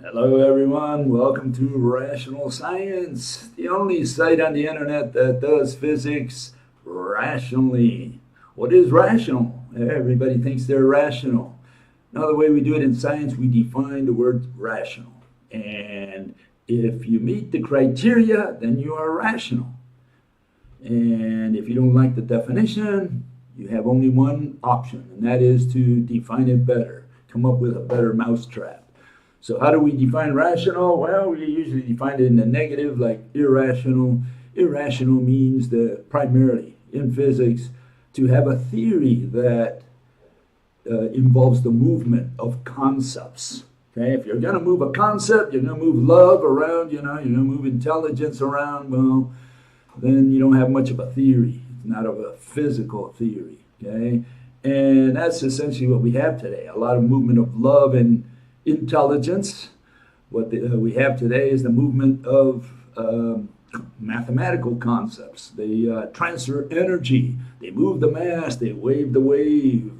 Hello, everyone. Welcome to Rational Science, the only site on the internet that does physics rationally. What is rational? Everybody thinks they're rational. Now, the way we do it in science, we define the word rational. And if you meet the criteria, then you are rational. And if you don't like the definition, you have only one option, and that is to define it better, come up with a better mousetrap. So how do we define rational? Well, we usually define it in the negative, like irrational. Irrational means that primarily in physics to have a theory that involves the movement of concepts. Okay, if you're going to move a concept, you're going to move love around, you're going to move intelligence around, well, then you don't have much of a theory. It's not of a physical theory. Okay, and that's essentially what we have today. A lot of movement of love and intelligence. What we have today is the movement of mathematical concepts. They transfer energy, they move the mass, they wave the wave.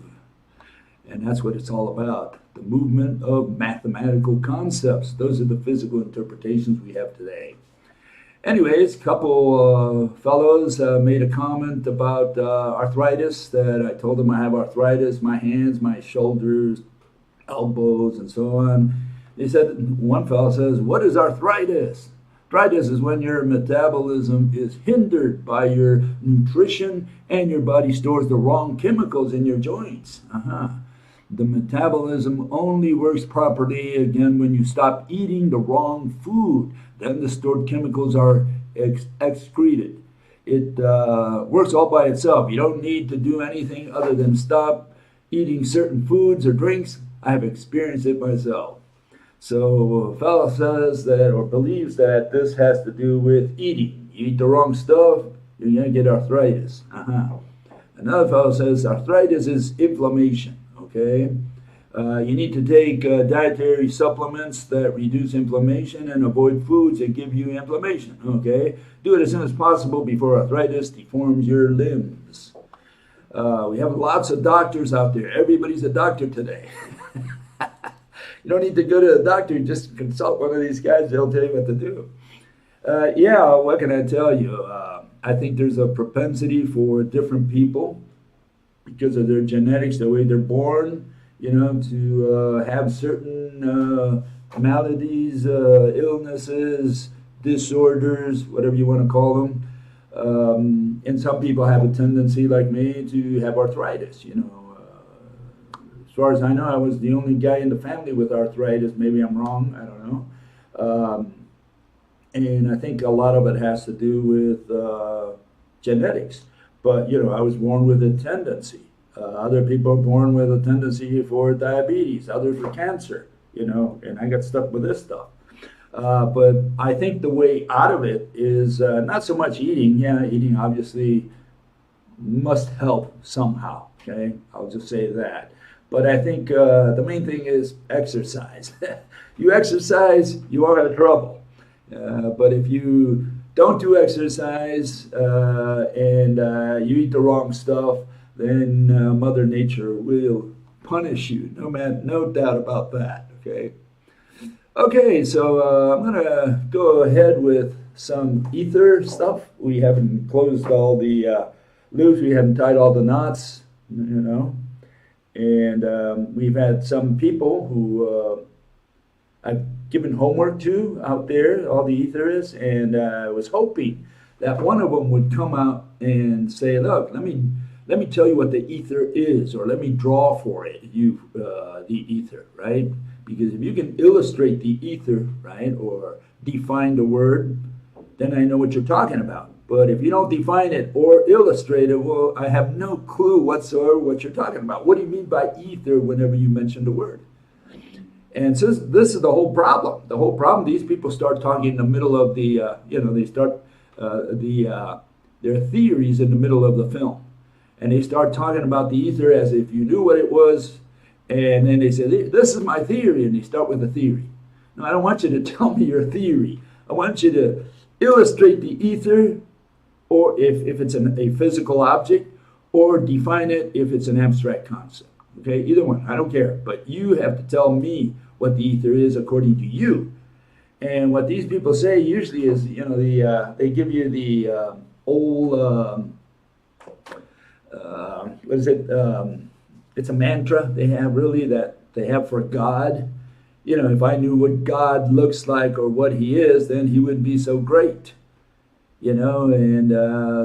And that's what it's all about, the movement of mathematical concepts. Those are the physical interpretations we have today. Anyways, a couple fellows made a comment about arthritis, that I told them I have arthritis, my hands, my shoulders, elbows, and so on. They said, one fellow says, what is arthritis? Arthritis is when your metabolism is hindered by your nutrition and your body stores the wrong chemicals in your joints. The metabolism only works properly, again, when you stop eating the wrong food. Then the stored chemicals are excreted. It works all by itself. You don't need to do anything other than stop eating certain foods or drinks. I have experienced it myself. So a fellow says that, or believes that, this has to do with eating. You eat the wrong stuff, you're going to get arthritis. Another fellow says arthritis is inflammation. Okay, you need to take dietary supplements that reduce inflammation and avoid foods that give you inflammation. Okay, do it as soon as possible before arthritis deforms your limbs. We have lots of doctors out there. Everybody's a doctor today. You don't need to go to a doctor, just consult one of these guys, they'll tell you what to do. Yeah, what can I tell you? I think there's a propensity for different people, because of their genetics, the way they're born, to have certain maladies, illnesses, disorders, whatever you want to call them. And some people have a tendency, like me, to have arthritis. As far as I know, I was the only guy in the family with arthritis. Maybe I'm wrong, I don't know. And I think a lot of it has to do with genetics. But, I was born with a tendency. Other people are born with a tendency for diabetes, others for cancer, and I got stuck with this stuff. But I think the way out of it is not so much eating. Yeah, eating obviously must help somehow, okay? I'll just say that. But I think the main thing is exercise. You exercise, you won't have trouble. But if you don't do exercise and you eat the wrong stuff, then Mother Nature will punish you. No doubt about that. Okay, so I'm going to go ahead with some ether stuff. We haven't closed all the loops. We haven't tied all the knots, And we've had some people who I've given homework to out there, all the etherists, and I was hoping that one of them would come out and say, look, let me tell you what the ether is, or let me draw for it, the ether, right? Because if you can illustrate the ether, right, or define the word, then I know what you're talking about. But if you don't define it or illustrate it, well, I have no clue whatsoever what you're talking about. What do you mean by ether whenever you mention the word? And so this is the whole problem. The whole problem, these people start talking in the middle of the, they start their theories in the middle of the film. And they start talking about the ether as if you knew what it was. And then they say, this is my theory. And they start with a theory. No, I don't want you to tell me your theory. I want you to illustrate the ether, or if it's a physical object, or define it if it's an abstract concept. Okay, either one, I don't care. But you have to tell me what the ether is according to you. And what these people say usually is, they give you the old, what is it? It's a mantra they have really that they have for God. If I knew what God looks like or what he is, then he would be so great. And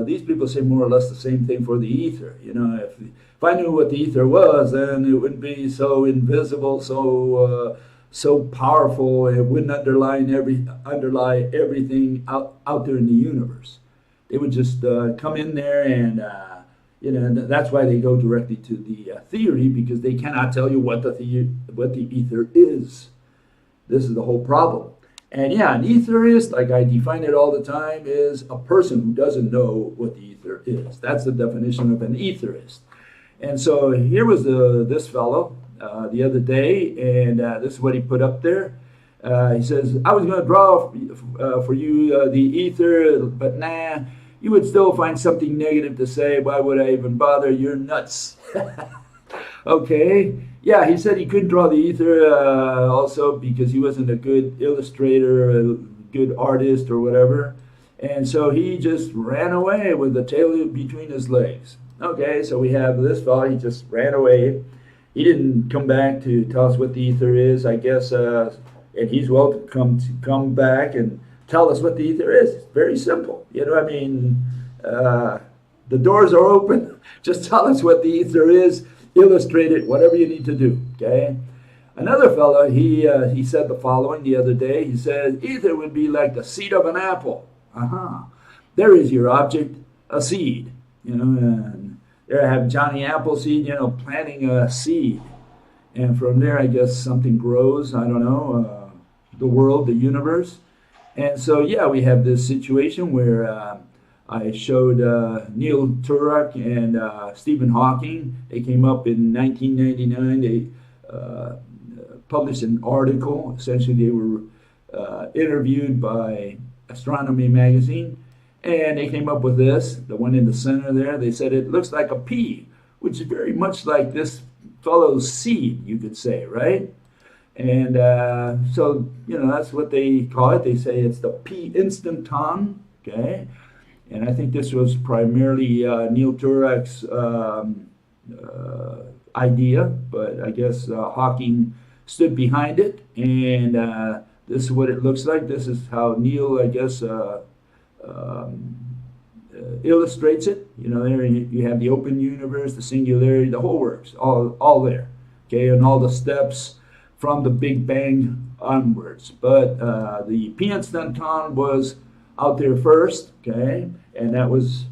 these people say more or less the same thing for the ether. If I knew what the ether was, then it would be so invisible, so powerful. It wouldn't underlie everything out there in the universe. They would just come in there and and that's why they go directly to the theory, because they cannot tell you what the ether is. This is the whole problem. And yeah, an etherist, like I define it all the time, is a person who doesn't know what the ether is. That's the definition of an etherist. And so here was this fellow the other day, and this is what he put up there. He says, I was going to draw for you the ether, but nah, you would still find something negative to say. Why would I even bother? You're nuts. Okay. Yeah, he said he couldn't draw the ether also because he wasn't a good illustrator, a good artist or whatever. And so he just ran away with the tail between his legs. Okay, so we have this fellow, he just ran away. He didn't come back to tell us what the ether is, I guess, and he's welcome to come back and tell us what the ether is. It's very simple. The doors are open. Just tell us what the ether is. Illustrate it, whatever you need to do, okay? Another fellow, he said the following the other day. He said, ether would be like the seed of an apple. There is your object, a seed. And there I have Johnny Appleseed, planting a seed. And from there, I guess something grows, I don't know, the world, the universe. And so, yeah, we have this situation where I showed Neil Turok and Stephen Hawking. They came up in 1999. They published an article. Essentially, they were interviewed by Astronomy magazine, and they came up with this, the one in the center there. They said it looks like a pea, which is very much like this fellow's seed, you could say, right? And so, that's what they call it. They say it's the P instanton, okay? And I think this was primarily Neil Turok's idea, but I guess Hawking stood behind it, and this is what it looks like. This is how Neil, I guess, illustrates it. There you have the open universe, the singularity, the whole works, all there, okay, and all the steps from the Big Bang onwards. But the P instanton was out there first, okay, and that was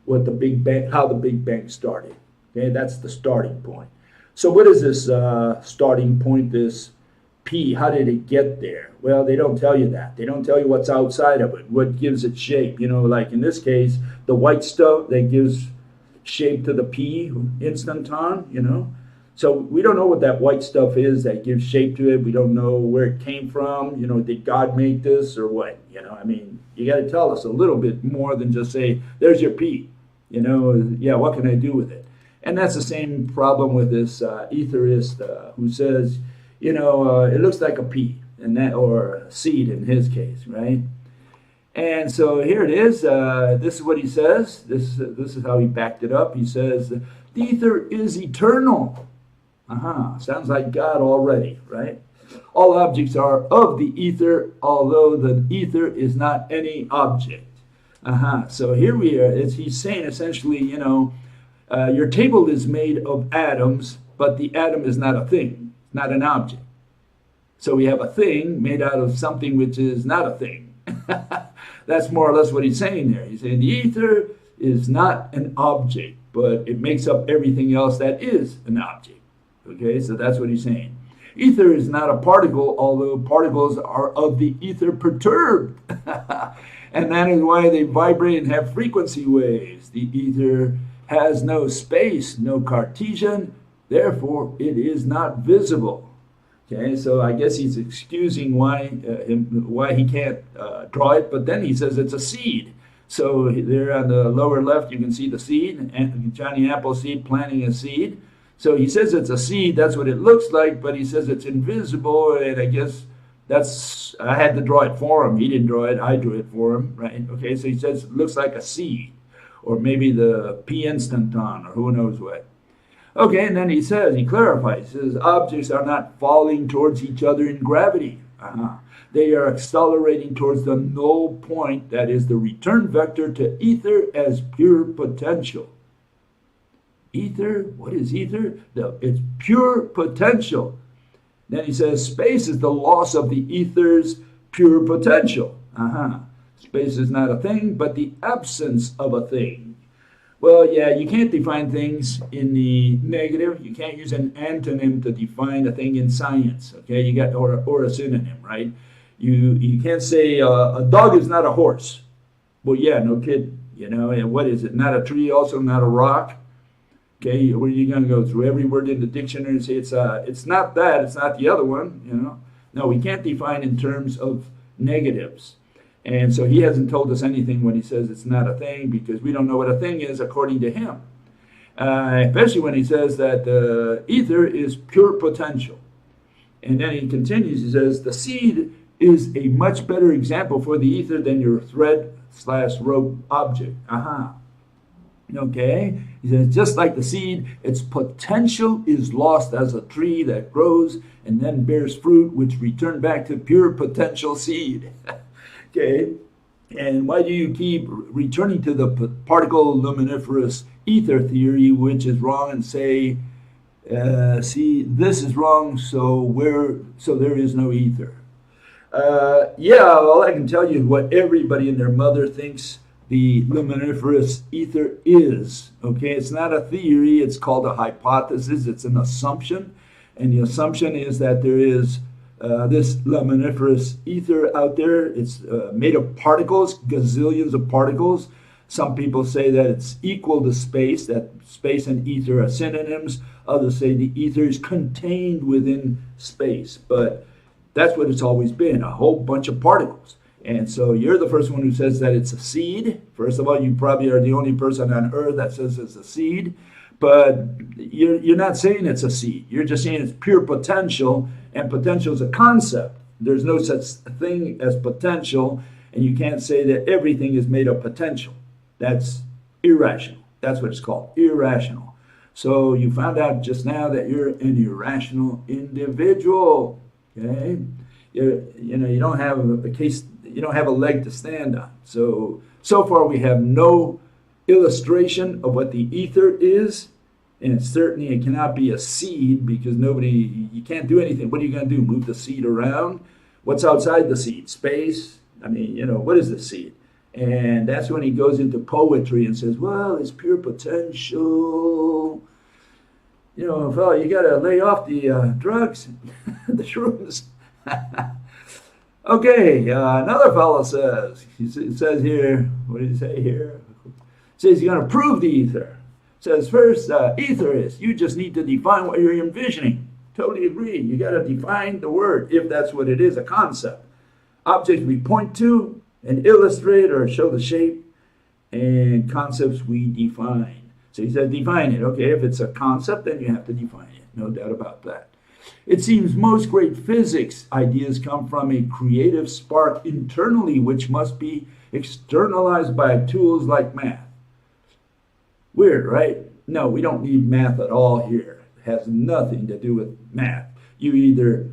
what the Big Bang, how the Big Bang started. Okay, that's the starting point. So what is this starting point, this P? How did it get there? Well, they don't tell you that. They don't tell you what's outside of it, what gives it shape. Like in this case, the white stuff that gives shape to the P instanton, So we don't know what that white stuff is that gives shape to it. We don't know where it came from. Did God make this or what? You got to tell us a little bit more than just say, there's your P. Yeah, what can I do with it? And that's the same problem with this etherist who says, it looks like a pea, and that, or a seed in his case, right? And so here it is. This is what he says. This is how he backed it up. He says, the ether is eternal. Sounds like God already, right? All objects are of the ether, although the ether is not any object. So here we are. He's saying essentially, your table is made of atoms, but the atom is not a thing, not an object. So we have a thing made out of something which is not a thing. That's more or less what he's saying there. He's saying the ether is not an object, but it makes up everything else that is an object. Okay, so that's what he's saying. Ether is not a particle, although particles are of the ether perturbed. And that is why they vibrate and have frequency waves. The ether has no space, no Cartesian, therefore it is not visible. Okay, so I guess he's excusing why he can't draw it, but then he says it's a seed. So there on the lower left, you can see the seed, and Johnny Appleseed planting a seed. So he says it's a seed, that's what it looks like, but he says it's invisible, and I guess I had to draw it for him. He didn't draw it, I drew it for him, right? Okay, so he says it looks like a seed, or maybe the P instanton, or who knows what. Okay, and then he clarifies, he says, objects are not falling towards each other in gravity. They are accelerating towards the null point, that is the return vector to ether as pure potential. Ether, what is ether? It's pure potential. Then he says space is the loss of the ether's pure potential. Space is not a thing, but the absence of a thing. Well, yeah, you can't define things in the negative. You can't use an antonym to define a thing in science. Okay, you got or a synonym, right? You can't say a dog is not a horse. Well, yeah, no kidding. You know, and what is it? Not a tree, also not a rock. Okay, where are you going to go through every word in the dictionary and say it's not that, it's not the other one, you know? No, we can't define in terms of negatives. And so he hasn't told us anything when he says it's not a thing, because we don't know what a thing is according to him. Especially when he says that ether is pure potential. And then he continues, he says, the seed is a much better example for the ether than your thread/rope object. Okay, he says, just like the seed, its potential is lost as a tree that grows and then bears fruit, which return back to pure potential seed. Okay, and why do you keep returning to the particle luminiferous ether theory, which is wrong, and say, see, this is wrong, so there is no ether? Yeah, well, I can tell you what everybody and their mother thinks the luminiferous ether is. Okay, it's not a theory, it's called a hypothesis, it's an assumption, and the assumption is that there is this luminiferous ether out there. It's made of particles, gazillions of particles. Some people say that it's equal to space, that space and ether are synonyms. Others say the ether is contained within space, but that's what it's always been, a whole bunch of particles. And so you're the first one who says that it's a seed. First of all, you probably are the only person on earth that says it's a seed. But you're not saying it's a seed. You're just saying it's pure potential, and potential is a concept. There's no such thing as potential, and you can't say that everything is made of potential. That's irrational. That's what it's called, irrational. So you found out just now that you're an irrational individual. Okay, you don't have a case. You don't have a leg to stand on. So far we have no illustration of what the ether is, and certainly it cannot be a seed, because you can't do anything. What are you going to do? Move the seed around? What's outside the seed? Space? I mean, what is the seed? And that's when he goes into poetry and says, well, it's pure potential. Fella, you got to lay off the drugs, the shrooms. Okay, another fellow says, it says here, what did he say here? It says he's going to prove the ether. It says first, ether is, you just need to define what you're envisioning. Totally agree. You got to define the word, if that's what it is, a concept. Objects we point to and illustrate or show the shape, and concepts we define. So he said define it. Okay, if it's a concept, then you have to define it. No doubt about that. It seems most great physics ideas come from a creative spark internally, which must be externalized by tools like math. Weird, right? No, we don't need math at all here. It has nothing to do with math. You either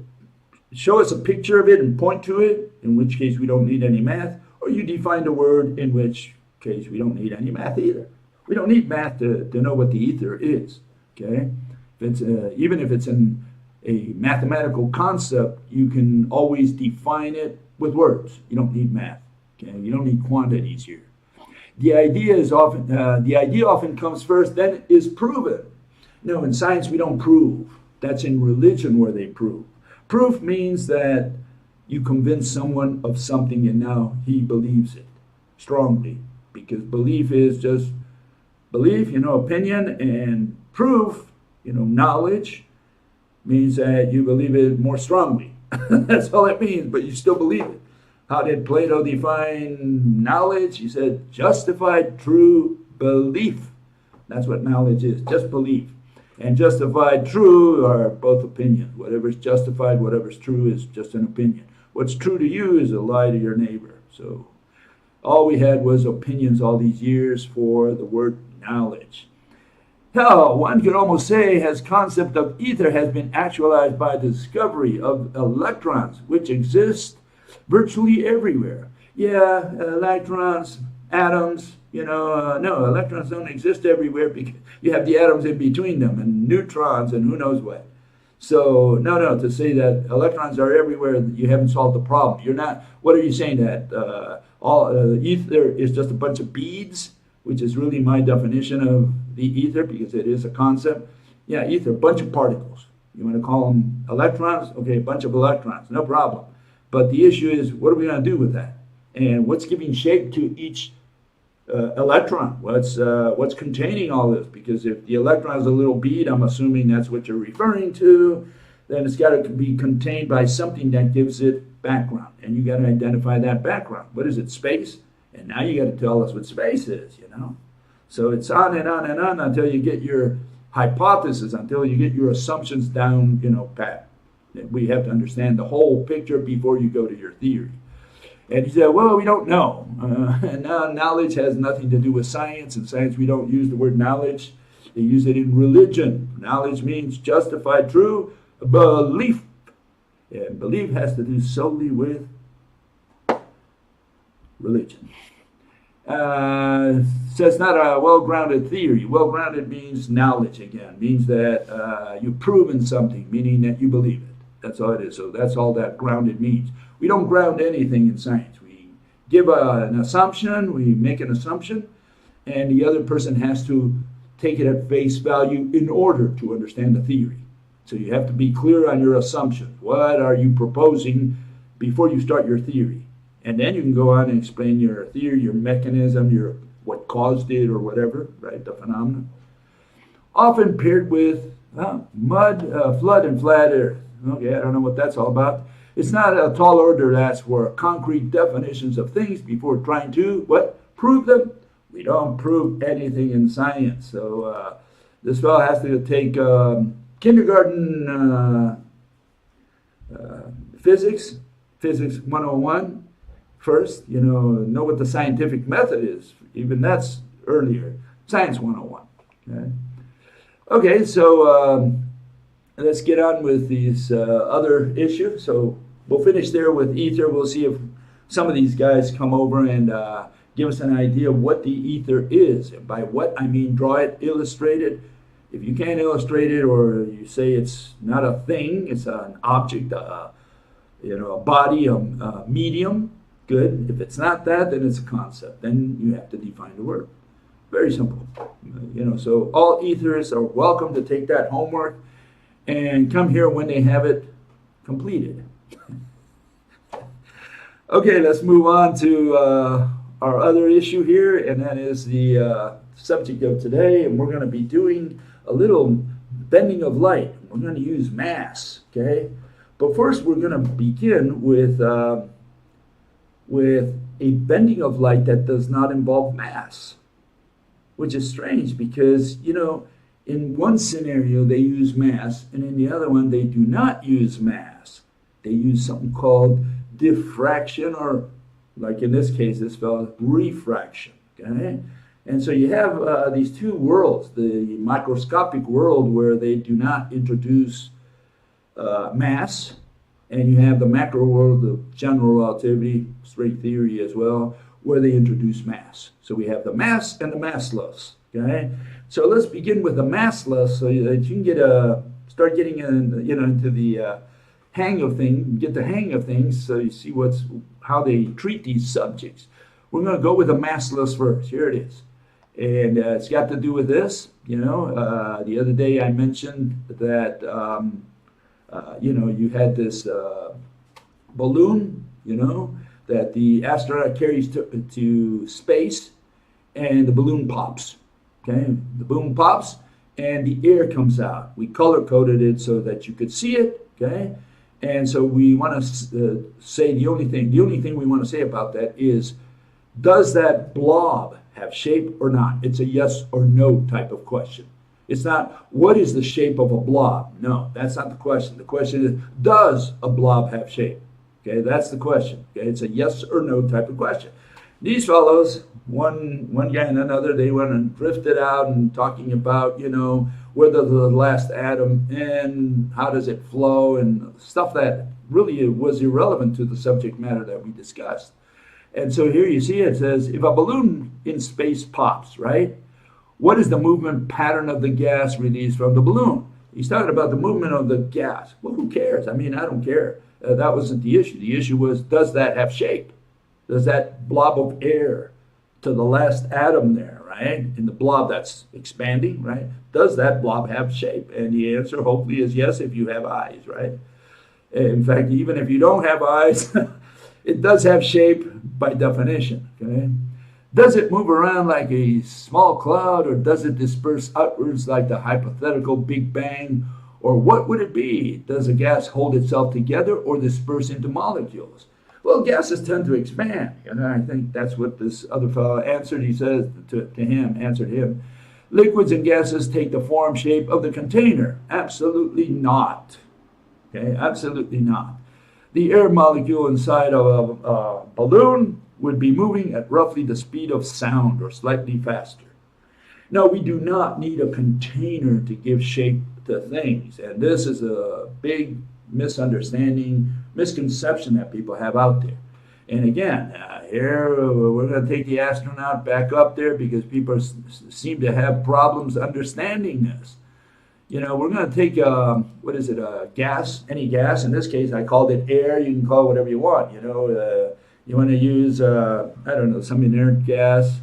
show us a picture of it and point to it, in which case we don't need any math, or you define the word, in which case we don't need any math either. We don't need math to know what the ether is. Okay, even if it's a mathematical concept, you can always define it with words. You don't need math. Okay, you don't need quantities here. The idea often comes first, then is proven. No, in science we don't prove. That's in religion where they prove. Proof means that you convince someone of something and now he believes it strongly, because belief is just belief, opinion, and proof, knowledge, means that you believe it more strongly. That's all it means, but you still believe it. How did Plato define knowledge? He said, justified true belief. That's what knowledge is, just belief. And justified, true are both opinions. Whatever's justified, whatever's true is just an opinion. What's true to you is a lie to your neighbor. So all we had was opinions all these years for the word knowledge. Hell, one could almost say his concept of ether has been actualized by the discovery of electrons, which exist virtually everywhere. Yeah, electrons, atoms, no, electrons don't exist everywhere because you have the atoms in between them and neutrons and who knows what. So, no, to say that electrons are everywhere, you haven't solved the problem. You're not, what are you saying, that all ether is just a bunch of beads, which is really my definition of the ether because it is a concept. Yeah, ether, a bunch of particles. You want to call them electrons? Okay, a bunch of electrons, no problem. But the issue is, what are we going to do with that? And what's giving shape to each electron? What's containing all this? Because if the electron is a little bead, I'm assuming that's what you're referring to, then it's got to be contained by something that gives it background. And you got to identify that background. What is it? Space? And now you got to tell us what space is, So it's on and on and on until you get your hypothesis, until you get your assumptions down, pat. We have to understand the whole picture before you go to your theory. And he said, well, we don't know. And now knowledge has nothing to do with science. In science, we don't use the word knowledge. They use it in religion. Knowledge means justified, true belief. And belief has to do solely with religion. So it's not a well-grounded theory. Well-grounded means knowledge again. Means that you've proven something, meaning that you believe it. That's all it is. So that's all that grounded means. We don't ground anything in science. We give an assumption, we make an assumption, and the other person has to take it at face value in order to understand the theory. So you have to be clear on your assumptions. What are you proposing before you start your theory? And then you can go on and explain your theory, your mechanism, what caused it or whatever, right, the phenomenon. Often paired with mud, flood, and flat earth. Okay, I don't know what that's all about. It's not a tall order to ask for concrete definitions of things before trying to, prove them? We don't prove anything in science. So this fellow has to take kindergarten physics 101 first, know what the scientific method is. Even that's earlier. Science 101. Okay, so let's get on with these other issues. So we'll finish there with ether. We'll see if some of these guys come over and give us an idea of what the ether is. And by what, I mean draw it, illustrate it. If you can't illustrate it, or you say it's not a thing, it's an object, a body, a medium, good. If it's not that, then it's a concept. Then you have to define the word. Very simple. So all etherists are welcome to take that homework and come here when they have it completed. Okay, let's move on to our other issue here, and that is the subject of today. And we're going to be doing a little bending of light. We're going to use mass, okay? But first, we're going to begin with a bending of light that does not involve mass, which is strange because, in one scenario they use mass, and in the other one they do not use mass. They use something called diffraction, or like in this case, this fellow, refraction, okay? And so you have these two worlds, the microscopic world where they do not introduce mass, and you have the macro world of general relativity, string theory as well, where they introduce mass. So we have the mass and the massless, okay? So let's begin with the massless so that you can start getting into the hang of things, get the hang of things, so you see how they treat these subjects. We're going to go with the massless first. Here it is. And it's got to do with this. The other day I mentioned that, you had this balloon, that the astronaut carries to space, and the balloon pops. Okay, the balloon pops, and the air comes out. We color-coded it so that you could see it. Okay, and so we want to say the only thing we want to say about that is, does that blob have shape or not? It's a yes or no type of question. It's not, what is the shape of a blob? No, that's not the question. The question is, does a blob have shape? Okay, that's the question. Okay, it's a yes or no type of question. These fellows, one guy and another, they went and drifted out and talking about, whether the last atom and how does it flow and stuff that really was irrelevant to the subject matter that we discussed. And so here you see it says, if a balloon in space pops, right? What is the movement pattern of the gas released from the balloon? He's talking about the movement of the gas. Well, who cares? I mean, I don't care. That wasn't the issue. The issue was, does that have shape? Does that blob of air to the last atom there, right? In the blob that's expanding, right? Does that blob have shape? And the answer hopefully is yes if you have eyes, right? In fact, even if you don't have eyes, it does have shape by definition, okay? Does it move around like a small cloud, or does it disperse outwards like the hypothetical Big Bang? Or what would it be? Does a gas hold itself together or disperse into molecules? Well, gases tend to expand. And I think that's what this other fellow answered. He says answered him. Liquids and gases take the form, shape of the container. Absolutely not. Okay, absolutely not. The air molecule inside of a balloon would be moving at roughly the speed of sound or slightly faster. No, we do not need a container to give shape to things. And this is a big misconception that people have out there. And again, here we're going to take the astronaut back up there because people seem to have problems understanding this. We're going to take, gas, any gas. In this case, I called it air. You can call it whatever you want. You want to use, some inert gas,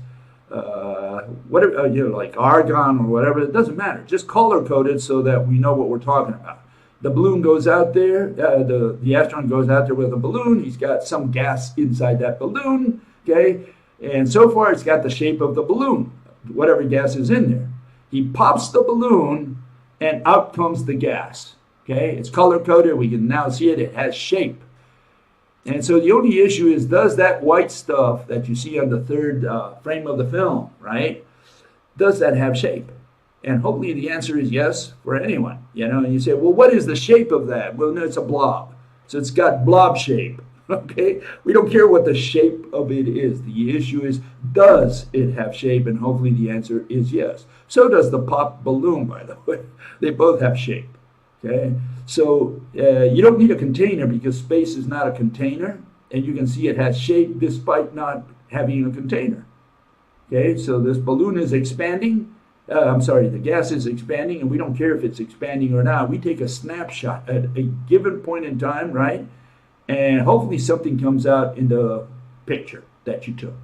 whatever, like argon or whatever. It doesn't matter. Just color code it so that we know what we're talking about. The balloon goes out there. The astronaut goes out there with a balloon. He's got some gas inside that balloon. Okay, and so far it's got the shape of the balloon, whatever gas is in there. He pops the balloon, and out comes the gas. Okay, it's color coded. We can now see it. It has shape. And so the only issue is, does that white stuff that you see on the third frame of the film, right? Does that have shape? And hopefully the answer is yes for anyone. And you say, well, what is the shape of that? Well, no, it's a blob. So it's got blob shape. Okay? We don't care what the shape of it is. The issue is, does it have shape? And hopefully the answer is yes. So does the pop balloon, by the way. They both have shape. Okay? So you don't need a container because space is not a container. And you can see it has shape despite not having a container. Okay? So this balloon is expanding. The gas is expanding, and we don't care if it's expanding or not. We take a snapshot at a given point in time, right? And hopefully something comes out in the picture that you took.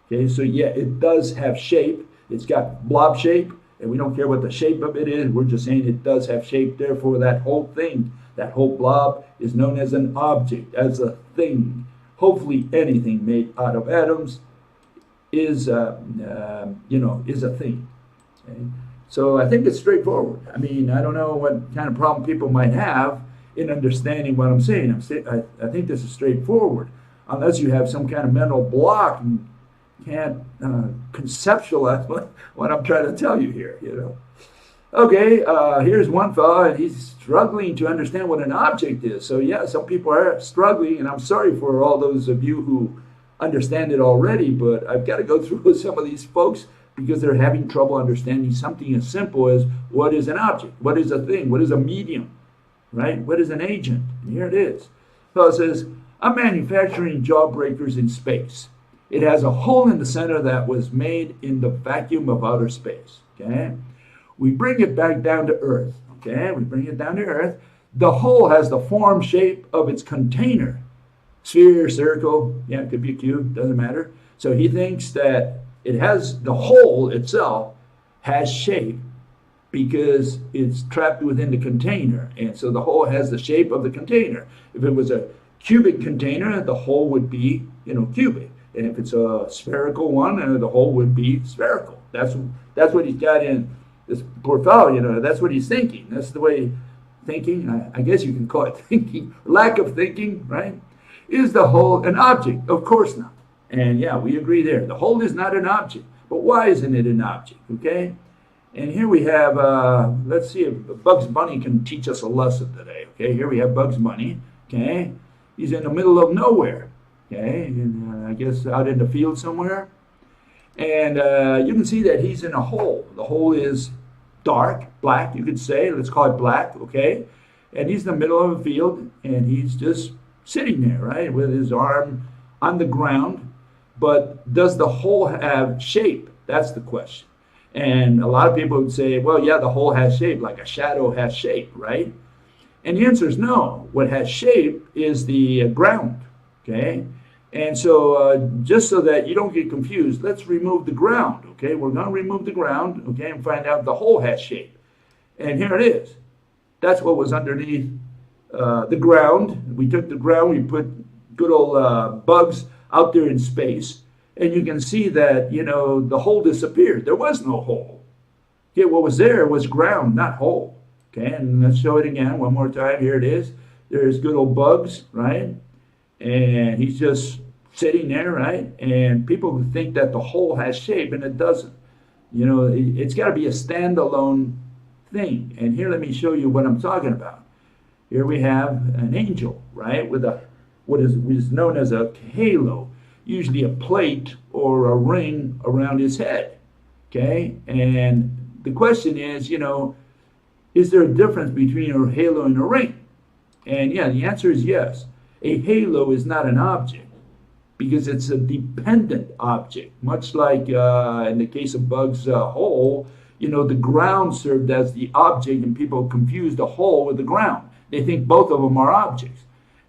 Okay, so yeah, it does have shape. It's got blob shape, and we don't care what the shape of it is. We're just saying it does have shape. Therefore, that whole thing, that whole blob, is known as an object, as a thing. Hopefully anything made out of atoms is a thing. Okay. So I think it's straightforward. I mean, I don't know what kind of problem people might have in understanding what I'm saying. I think this is straightforward, unless you have some kind of mental block and can't conceptualize what I'm trying to tell you here. Okay, here's one fella, and he's struggling to understand what an object is. So yeah, some people are struggling, and I'm sorry for all those of you who understand it already, but I've got to go through with some of these folks because they're having trouble understanding something as simple as, what is an object? What is a thing? What is a medium? Right? What is an agent? And here it is. So it says, I'm manufacturing jawbreakers in space. It has a hole in the center that was made in the vacuum of outer space. Okay? We bring it back down to Earth. Okay? We bring it down to Earth. The hole has the form, shape of its container. Sphere, circle, yeah, it could be a cube, doesn't matter. So he thinks that it has, the hole itself has shape because it's trapped within the container. And so the hole has the shape of the container. If it was a cubic container, the hole would be, cubic. And if it's a spherical one, the hole would be spherical. That's what he's got in this poor fellow, that's what he's thinking. That's the way thinking, I guess you can call it thinking, lack of thinking, right? Is the hole an object? Of course not. And yeah, we agree there. The hole is not an object. But why isn't it an object? Okay? And here we have, let's see if Bugs Bunny can teach us a lesson today. Okay, here we have Bugs Bunny. Okay, he's in the middle of nowhere. Okay, and I guess out in the field somewhere. And you can see that he's in a hole. The hole is dark, black, you could say. Let's call it black, okay? And he's in the middle of a field, and he's just sitting there, right, with his arm on the ground. But does the hole have shape? That's the question. And a lot of people would say, well, yeah, the hole has shape, like a shadow has shape, right? And the answer is no. What has shape is the ground, okay? And so just so that you don't get confused, let's remove the ground, okay? We're going to remove the ground, okay, and find out the hole has shape. And here it is. That's what was underneath the ground. We took the ground, we put good old bugs out there in space, and you can see that, you know, the hole disappeared. There was no hole. Okay, what was there was ground, not hole. Okay, and let's show it again one more time. Here it is. There's good old bugs, right? And he's just sitting there, right? And people think that the hole has shape, and it doesn't. You know, it's got to be a standalone thing. And here, let me show you what I'm talking about. Here we have an angel, right, with what is known as a halo, usually a plate or a ring around his head. Okay, and the question is, you know, is there a difference between a halo and a ring? And yeah, the answer is yes. A halo is not an object because it's a dependent object, much like in the case of Bugs' hole, you know, the ground served as the object, and people confuse the hole with the ground. They think both of them are objects.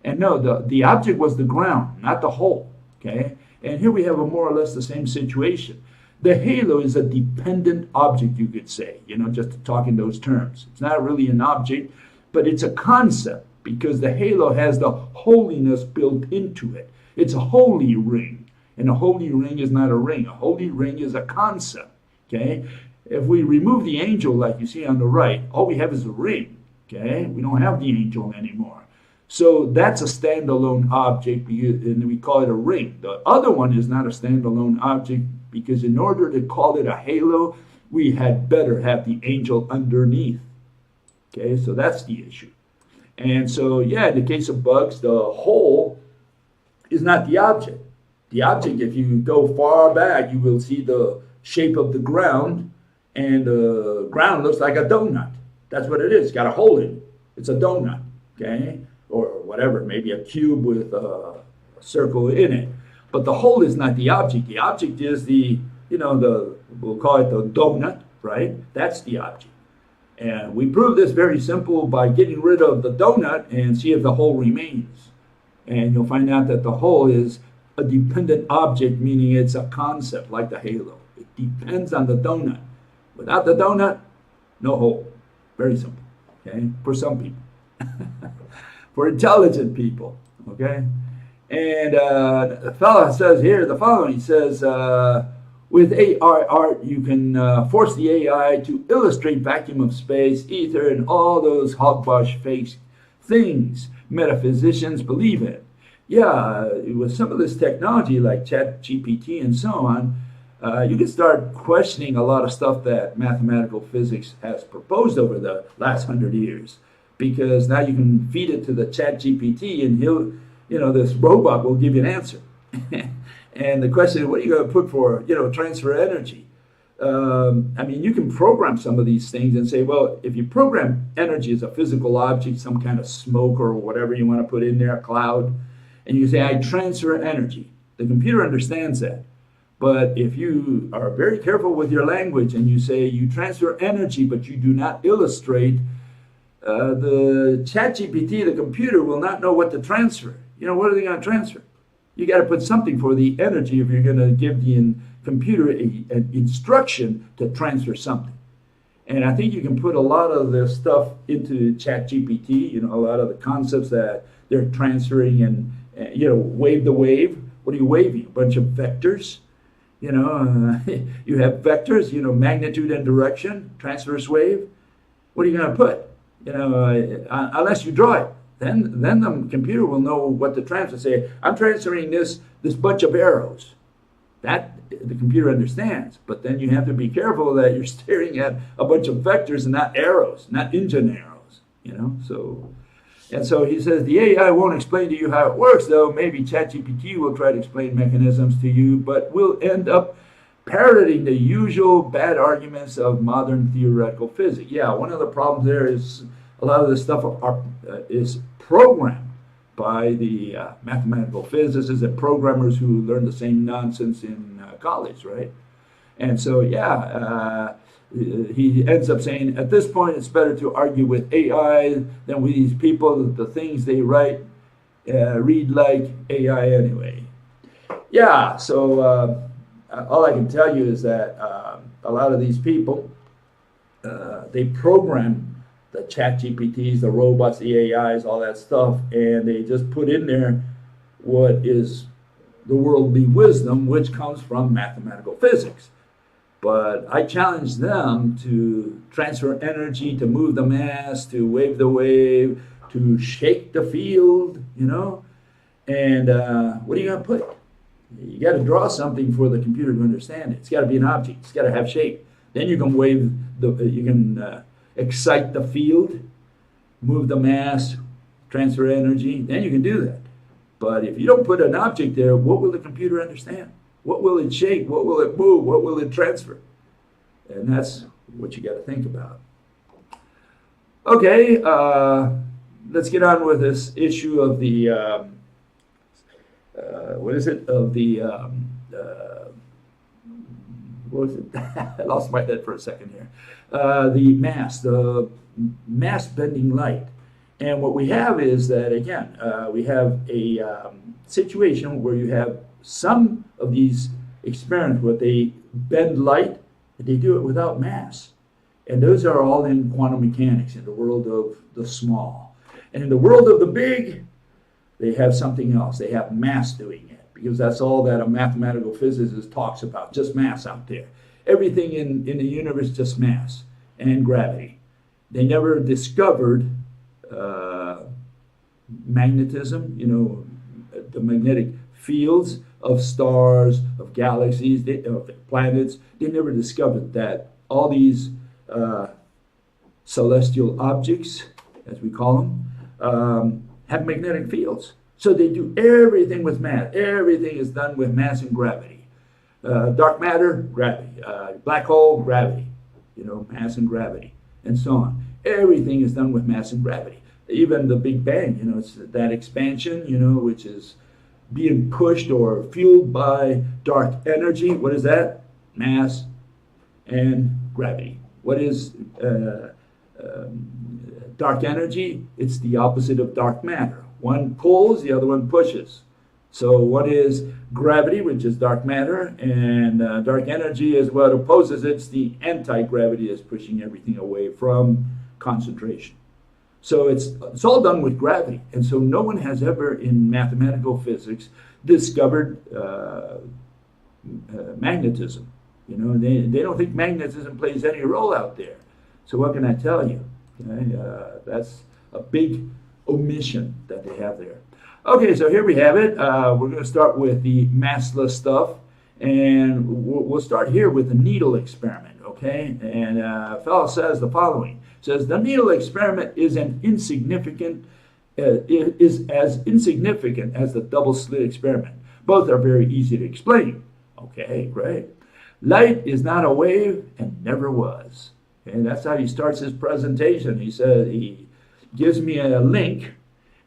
And no, the object was the ground, not the hole, okay? And here we have a more or less the same situation. The halo is a dependent object, you could say, you know, just to talk in those terms. It's not really an object, but it's a concept because the halo has the holiness built into it. It's a holy ring, and a holy ring is not a ring. A holy ring is a concept, okay? If we remove the angel like you see on the right, all we have is a ring, okay? We don't have the angel anymore. So that's a standalone object, and we call it a ring. The other one is not a standalone object because in order to call it a halo, we had better have the angel underneath. Okay, so that's the issue. And so, yeah, in the case of bugs, the hole is not the object. The object, if you go far back, you will see the shape of the ground, and the ground looks like a donut. That's what it is. It's got a hole in it. It's a donut, okay? Or whatever, maybe a cube with a circle in it. But the hole is not the object. The object is the, you know, we'll call it the donut, right? That's the object. And we prove this very simple by getting rid of the donut and see if the hole remains. And you'll find out that the hole is a dependent object, meaning it's a concept like the halo. It depends on the donut. Without the donut, no hole. Very simple, okay? For some people. For intelligent people, okay? And the fellow says here the following. He says, with AI art, you can force the AI to illustrate vacuum of space, ether, and all those hogwash fake things metaphysicians believe in. Yeah, with some of this technology like ChatGPT and so on, you can start questioning a lot of stuff that mathematical physics has proposed over the last 100 years. Because now you can feed it to the ChatGPT and he'll, you know, this robot will give you an answer. And the question is, what are you going to put for, you know, transfer energy? I mean, you can program some of these things and say, well, if you program energy as a physical object, some kind of smoke or whatever you want to put in there, a cloud, and you say, I transfer energy. The computer understands that. But if you are very careful with your language and you say you transfer energy, but you do not illustrate, the ChatGPT, the computer, will not know what to transfer. You know, what are they going to transfer? You got to put something for the energy if you're going to give the computer an instruction to transfer something. And I think you can put a lot of the stuff into ChatGPT, you know, a lot of the concepts that they're transferring and you know, wave the wave. What are you waving? A bunch of vectors. You know, you have vectors, you know, magnitude and direction, transverse wave. What are you going to put? You know, unless you draw it, then the computer will know what to transfer. Say, I'm transferring this bunch of arrows. That the computer understands. But then you have to be careful that you're staring at a bunch of vectors and not arrows, not engine arrows, you know. So he says the AI won't explain to you how it works, though. Maybe ChatGPT will try to explain mechanisms to you, but we'll end up parroting the usual bad arguments of modern theoretical physics. Yeah, one of the problems there is a lot of this stuff is programmed by the mathematical physicists and programmers who learn the same nonsense in college, right? And so, he ends up saying, at this point, it's better to argue with AI than with these people. The things they write read like AI anyway. Yeah, so all I can tell you is that a lot of these people, they program the chat GPTs, the robots, the AIs, all that stuff, and they just put in there what is the worldly wisdom, which comes from mathematical physics. But I challenge them to transfer energy, to move the mass, to wave the wave, to shake the field, you know. And what are you going to put? You got to draw something for the computer to understand it. It's got to be an object. It's got to have shape. Then you can wave you can excite the field, move the mass, transfer energy. Then you can do that. But if you don't put an object there, what will the computer understand? What will it shake? What will it move? What will it transfer? And that's what you got to think about. Okay, let's get on with this issue of the what is it? Of the what was it? I lost my head for a second here. The mass bending light. And what we have is that, again, we have a situation where you have some of these experiments where they bend light, and they do it without mass. And those are all in quantum mechanics, in the world of the small. And in the world of the big, they have something else. They have mass doing it, because that's all that a mathematical physicist talks about, just mass out there. Everything in the universe, just mass and gravity. They never discovered magnetism, you know, the magnetic fields of stars, of galaxies, of planets. They never discovered that all these celestial objects, as we call them, have magnetic fields. So they do everything with mass. Everything is done with mass and gravity. Dark matter, gravity. Black hole, gravity. You know, mass and gravity, and so on. Everything is done with mass and gravity. Even the Big Bang, you know, it's that expansion, you know, which is being pushed or fueled by dark energy. What is that? Mass and gravity. What is dark energy? It's the opposite of dark matter. One pulls, the other one pushes. So what is gravity, which is dark matter, and dark energy is what opposes it. It's the anti-gravity that's pushing everything away from concentration. So it's all done with gravity. And so no one has ever in mathematical physics discovered magnetism. You know, they don't think magnetism plays any role out there. So what can I tell you? Okay, that's a big omission that they have there. Okay, so here we have it. We're going to start with the massless stuff. And we'll start here with the needle experiment, okay? And a fellow says the following. Says the needle experiment is as insignificant as the double slit experiment. Both are very easy to explain. Okay, great. Light is not a wave and never was. And that's how he starts his presentation. He says he gives me a link,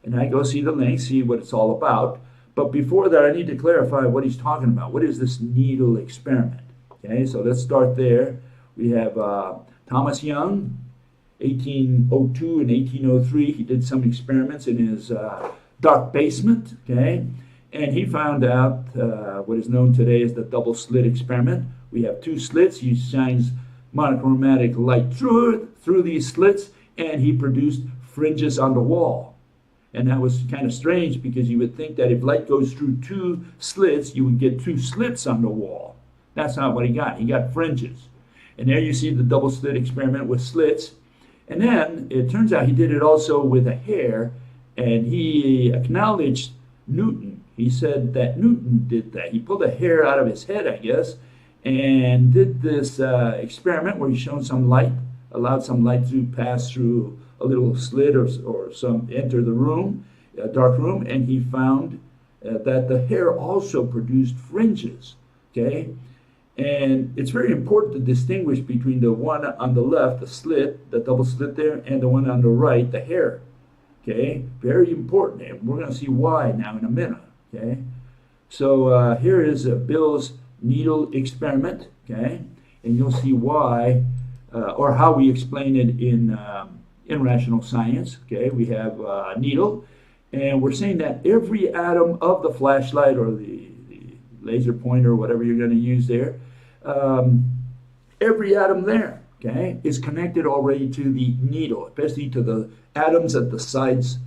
and I go see the link, see what it's all about. But before that, I need to clarify what he's talking about. What is this needle experiment? Okay, so let's start there. We have Thomas Young, 1802 and 1803. He did some experiments in his dark basement, okay? And he found out what is known today as the double slit experiment. We have two slits. He shines monochromatic light through these slits, and he produced fringes on the wall. And that was kind of strange, because you would think that if light goes through two slits, you would get two slits on the wall. That's not what he got. He got fringes. And there you see the double slit experiment with slits. And then it turns out he did it also with a hair, and he acknowledged Newton. He said that Newton did that. He pulled a hair out of his head, I guess, and did this experiment where he shone some light, allowed some light to pass through a little slit or some enter the room, a dark room, and he found that the hair also produced fringes. Okay, and it's very important to distinguish between the one on the left, the slit, the double slit there, and the one on the right, the hair. Okay, very important, and we're going to see why now in a minute. Okay, so here is Bill's needle experiment. Okay, and you'll see why or how we explain it in rational science. Okay, we have a needle, and we're saying that every atom of the flashlight or the laser pointer, whatever you're going to use there, every atom there, okay, is connected already to the needle, especially to the atoms at the sides,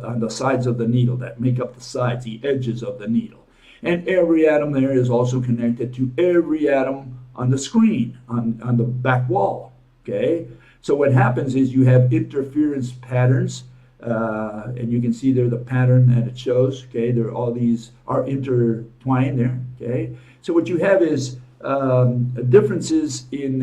on the sides of the needle that make up the sides, the edges of the needle. And every atom there is also connected to every atom on the screen, on the back wall, okay? So what happens is you have interference patterns, and you can see there the pattern that it shows, okay? There all these are intertwined there, okay? So what you have is differences in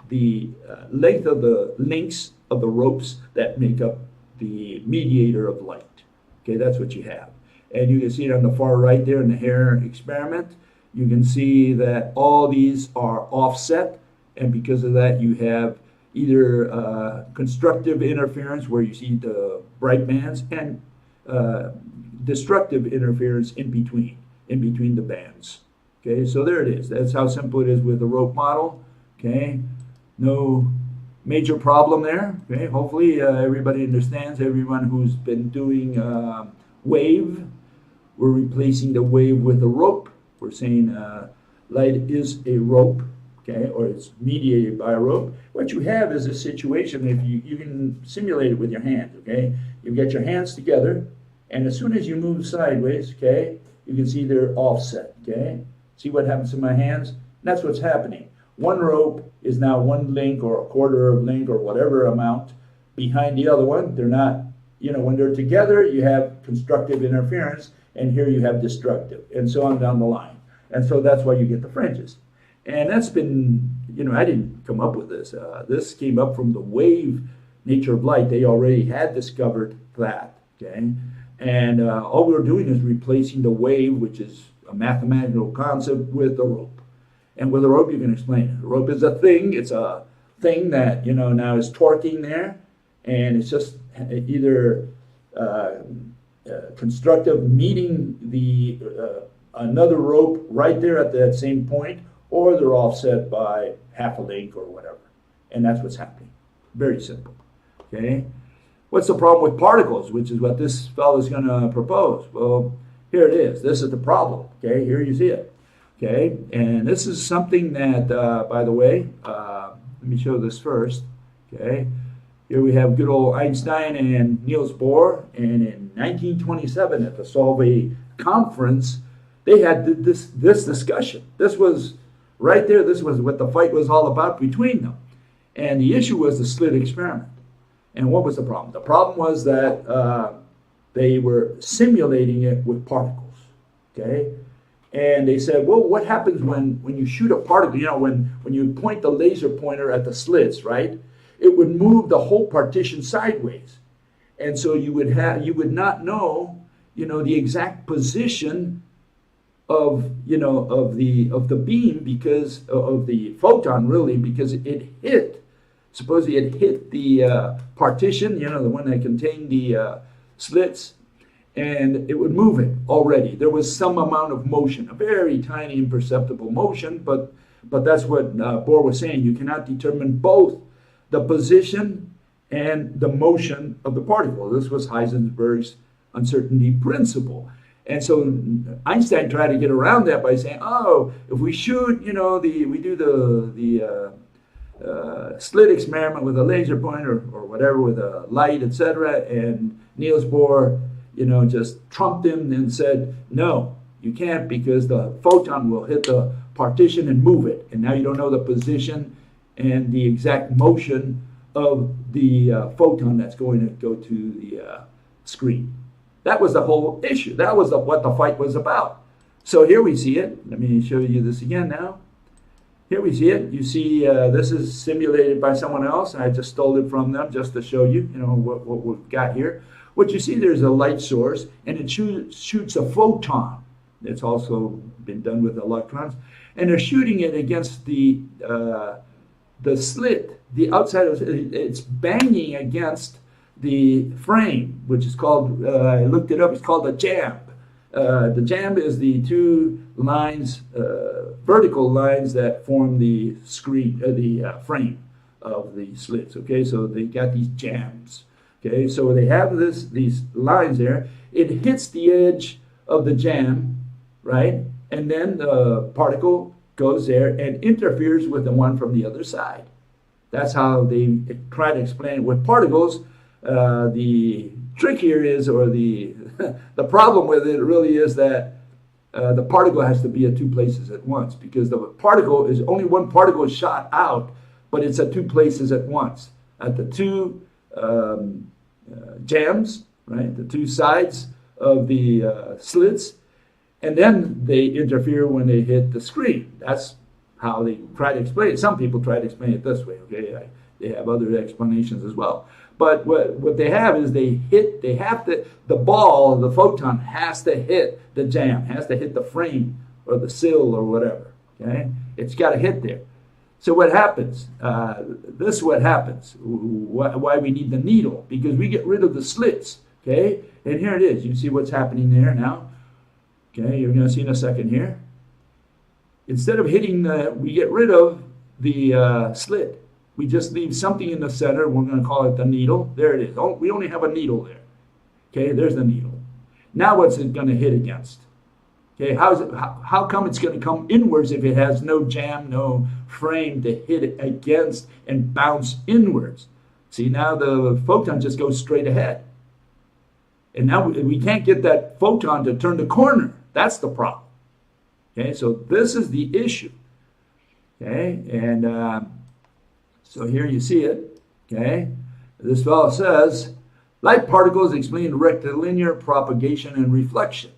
the length of the links of the ropes that make up the mediator of light. Okay, that's what you have. And you can see it on the far right there in the hair experiment. You can see that all these are offset, and because of that you have either constructive interference where you see the bright bands and destructive interference in between the bands. Okay, so there it is. That's how simple it is with the rope model. Okay, no major problem there. Okay, hopefully everybody understands. Everyone who's been doing wave, we're replacing the wave with a rope. We're saying light is a rope, okay, or it's mediated by a rope. What you have is a situation, if you can simulate it with your hands, okay? You get your hands together, and as soon as you move sideways, okay, you can see they're offset, okay? See what happens to my hands? That's what's happening. One rope is now one link or a quarter of link or whatever amount behind the other one. They're not, you know, when they're together, you have constructive interference, and here you have destructive, and so on down the line. And so that's why you get the fringes. And that's been, you know, I didn't come up with this. This came up from the wave nature of light. They already had discovered that, okay? And all we're doing is replacing the wave, which is a mathematical concept, with the rope. And with a rope, you can explain it. A rope is a thing. It's a thing that, you know, now is torquing there, and it's just either constructive meeting the another rope right there at that same point, or they're offset by half a link or whatever. And that's what's happening. Very simple. Okay? What's the problem with particles, which is what this fellow is going to propose? Well, here it is. This is the problem. Okay? Here you see it. Okay? And this is something that, by the way, let me show this first. Okay? Here we have good old Einstein and Niels Bohr. And in 1927 at the Solvay conference, they had this discussion. This was right there. This was what the fight was all about between them. And the issue was the slit experiment. And what was the problem? The problem was that they were simulating it with particles. Okay? And they said, well, what happens when you shoot a particle? You know, when you point the laser pointer at the slits, right? It would move the whole partition sideways. And so you would not know, you know, the exact position of, you know, of the beam, because of the photon, really, because it hit, supposedly it hit the partition, you know, the one that contained the slits, and it would move it already. There was some amount of motion, a very tiny imperceptible motion, but that's what Bohr was saying. You cannot determine both the position and the motion of the particle. This was Heisenberg's uncertainty principle. And so Einstein tried to get around that by saying, oh, if we shoot, you know, we do the slit experiment with a laser pointer or whatever, with a light, etc. And Niels Bohr, you know, just trumped him and said, no, you can't, because the photon will hit the partition and move it. And now you don't know the position and the exact motion of the photon that's going to go to the screen. That was the whole issue. That was what the fight was about. So here we see it. Let me show you this again now. Here we see it. You see this is simulated by someone else. I just stole it from them just to show you, what we've got here. What you see, there's a light source, and it shoots a photon. It's also been done with electrons. And they're shooting it against the slit, the outside of it. It's banging against the frame, which is called, I looked it up, it's called a jamb. The jamb is the two lines, vertical lines that form the screen, the frame of the slits. Okay, so they got these jambs. Okay, so they have these lines there. It hits the edge of the jamb, right? And then the particle goes there and interferes with the one from the other side. That's how they try to explain it with particles. The trick here is, or the the problem with it really is that the particle has to be at two places at once, because the particle is only one particle is shot out, but it's at two places at once, at the two jambs, right, the two sides of the slits, and then they interfere when they hit the screen. That's how they try to explain it. Some people try to explain it this way. Okay, they have other explanations as well. But what they have is the ball, the photon has to hit the jamb, has to hit the frame or the sill or whatever. Okay, it's got to hit there. So what happens? This is what happens. Why we need the needle? Because we get rid of the slits. Okay, and here it is. You see what's happening there now. Okay, you're going to see in a second here. Instead of hitting we get rid of the slit. We just leave something in the center. We're going to call it the needle. There it is. We only have a needle there. Okay, there's the needle. Now what's it going to hit against? Okay, how come it's going to come inwards if it has no jamb, no frame to hit it against and bounce inwards? See, now the photon just goes straight ahead. And now we can't get that photon to turn the corner. That's the problem. Okay, so this is the issue. Okay, and so here you see it. Okay, this fellow says, light particles explain rectilinear propagation and reflection.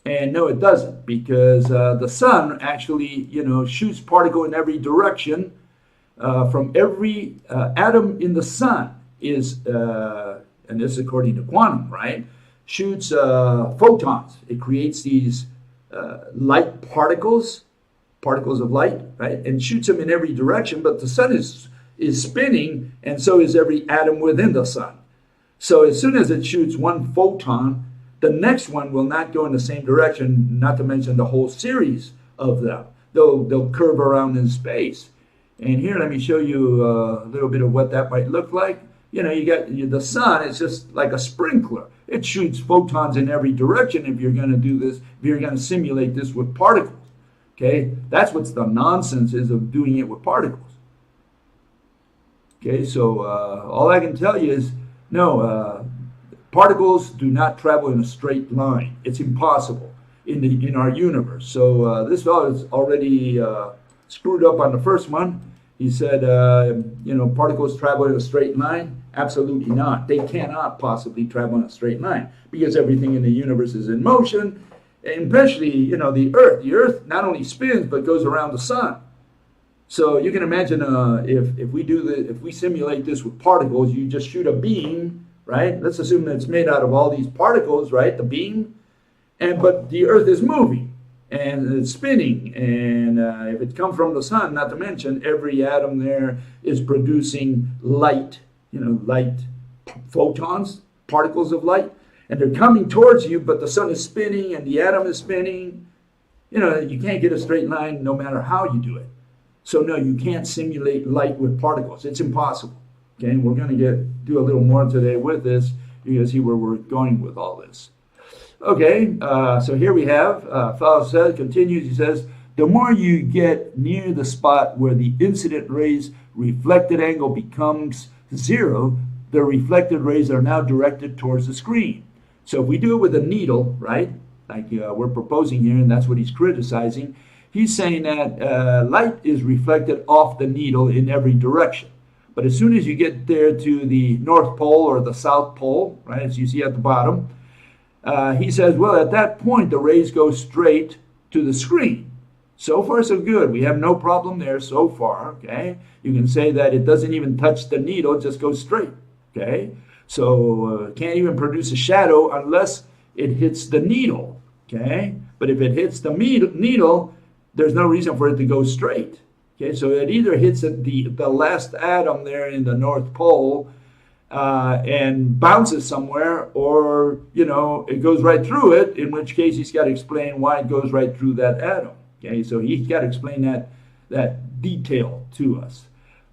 And no, it doesn't, because the sun actually, shoots particle in every direction. From every atom in the sun is, and this is according to quantum, right? Shoots photons. It creates these light particles of light, right? And shoots them in every direction. But the sun is spinning, and so is every atom within the sun. So as soon as it shoots one photon, the next one will not go in the same direction, not to mention the whole series of them. They'll curve around in space. And here, let me show you a little bit of what that might look like. You got the sun, it's just like a sprinkler. It shoots photons in every direction if you're going to do this, if you're going to simulate this with particles. Okay, that's what's the nonsense is of doing it with particles. Okay, so all I can tell you is, no, particles do not travel in a straight line. It's impossible in our universe. So this fellow is already screwed up on the first one. He said, particles travel in a straight line. Absolutely not. They cannot possibly travel in a straight line, because everything in the universe is in motion, and especially, the Earth. The Earth not only spins, but goes around the sun. So you can imagine if we simulate this with particles, you just shoot a beam, right? Let's assume that it's made out of all these particles, right? The beam, but the Earth is moving and it's spinning, and if it comes from the sun, not to mention every atom there is producing light, light photons, particles of light, and they're coming towards you, but the sun is spinning and the atom is spinning. You can't get a straight line no matter how you do it. So no, you can't simulate light with particles. It's impossible. Okay, and we're going to do a little more today with this. You're going to see where we're going with all this. Okay, so here we have, fellow continues, he says, the more you get near the spot where the incident rays reflected angle becomes zero, the reflected rays are now directed towards the screen. So if we do it with a needle, right, like we're proposing here, and that's what he's criticizing, he's saying that light is reflected off the needle in every direction. But as soon as you get there to the North Pole or the South Pole, right, as you see at the bottom, He says, well, at that point, the rays go straight to the screen. So far, so good. We have no problem there so far, okay? You can say that it doesn't even touch the needle, it just goes straight, okay? So can't even produce a shadow unless it hits the needle, okay? But if it hits the needle, there's no reason for it to go straight, okay? So it either hits the last atom there in the North Pole and bounces somewhere, or, you know, it goes right through it, in which case he's got to explain why it goes right through that atom. Okay, so he's got to explain that detail to us.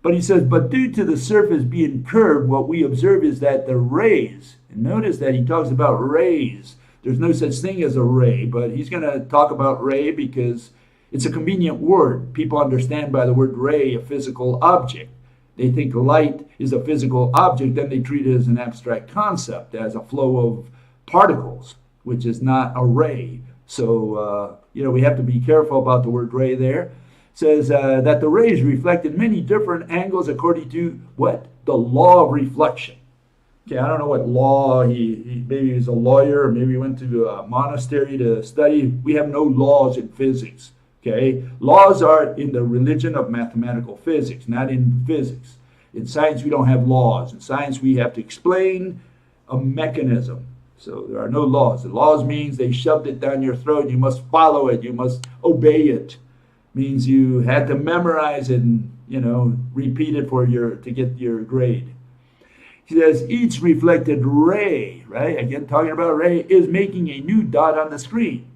But he says, but due to the surface being curved, what we observe is that the rays, and notice that he talks about rays. There's no such thing as a ray, but he's going to talk about ray because it's a convenient word. People understand by the word ray a physical object. They think light is a physical object, then they treat it as an abstract concept, as a flow of particles, which is not a ray. So, we have to be careful about the word ray there. It says that the rays reflect in many different angles according to what? The law of reflection. Okay, I don't know what law, maybe he's a lawyer, or maybe he went to a monastery to study. We have no laws in physics. Okay, laws are in the religion of mathematical physics, not in physics. In science, we don't have laws. In science, we have to explain a mechanism. So there are no laws. The laws means they shoved it down your throat. You must follow it. You must obey it. Means you had to memorize it and, repeat it to get your grade. He says each reflected ray, right? Again, talking about ray, is making a new dot on the screen.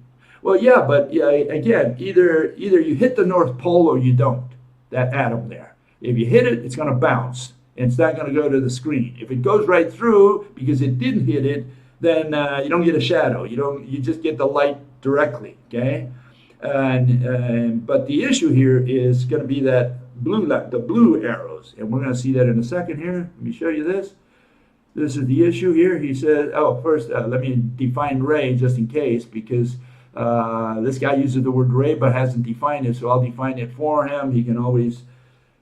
Well, yeah, but again, either you hit the North Pole or you don't, that atom there. If you hit it, it's going to bounce, and it's not going to go to the screen. If it goes right through because it didn't hit it, then you don't get a shadow. You just get the light directly, okay? But the issue here is going to be that the blue arrows, and we're going to see that in a second here. Let me show you this. This is the issue here. He says, first, let me define ray just in case, because this guy uses the word ray but hasn't defined it, so I'll define it for him. He can always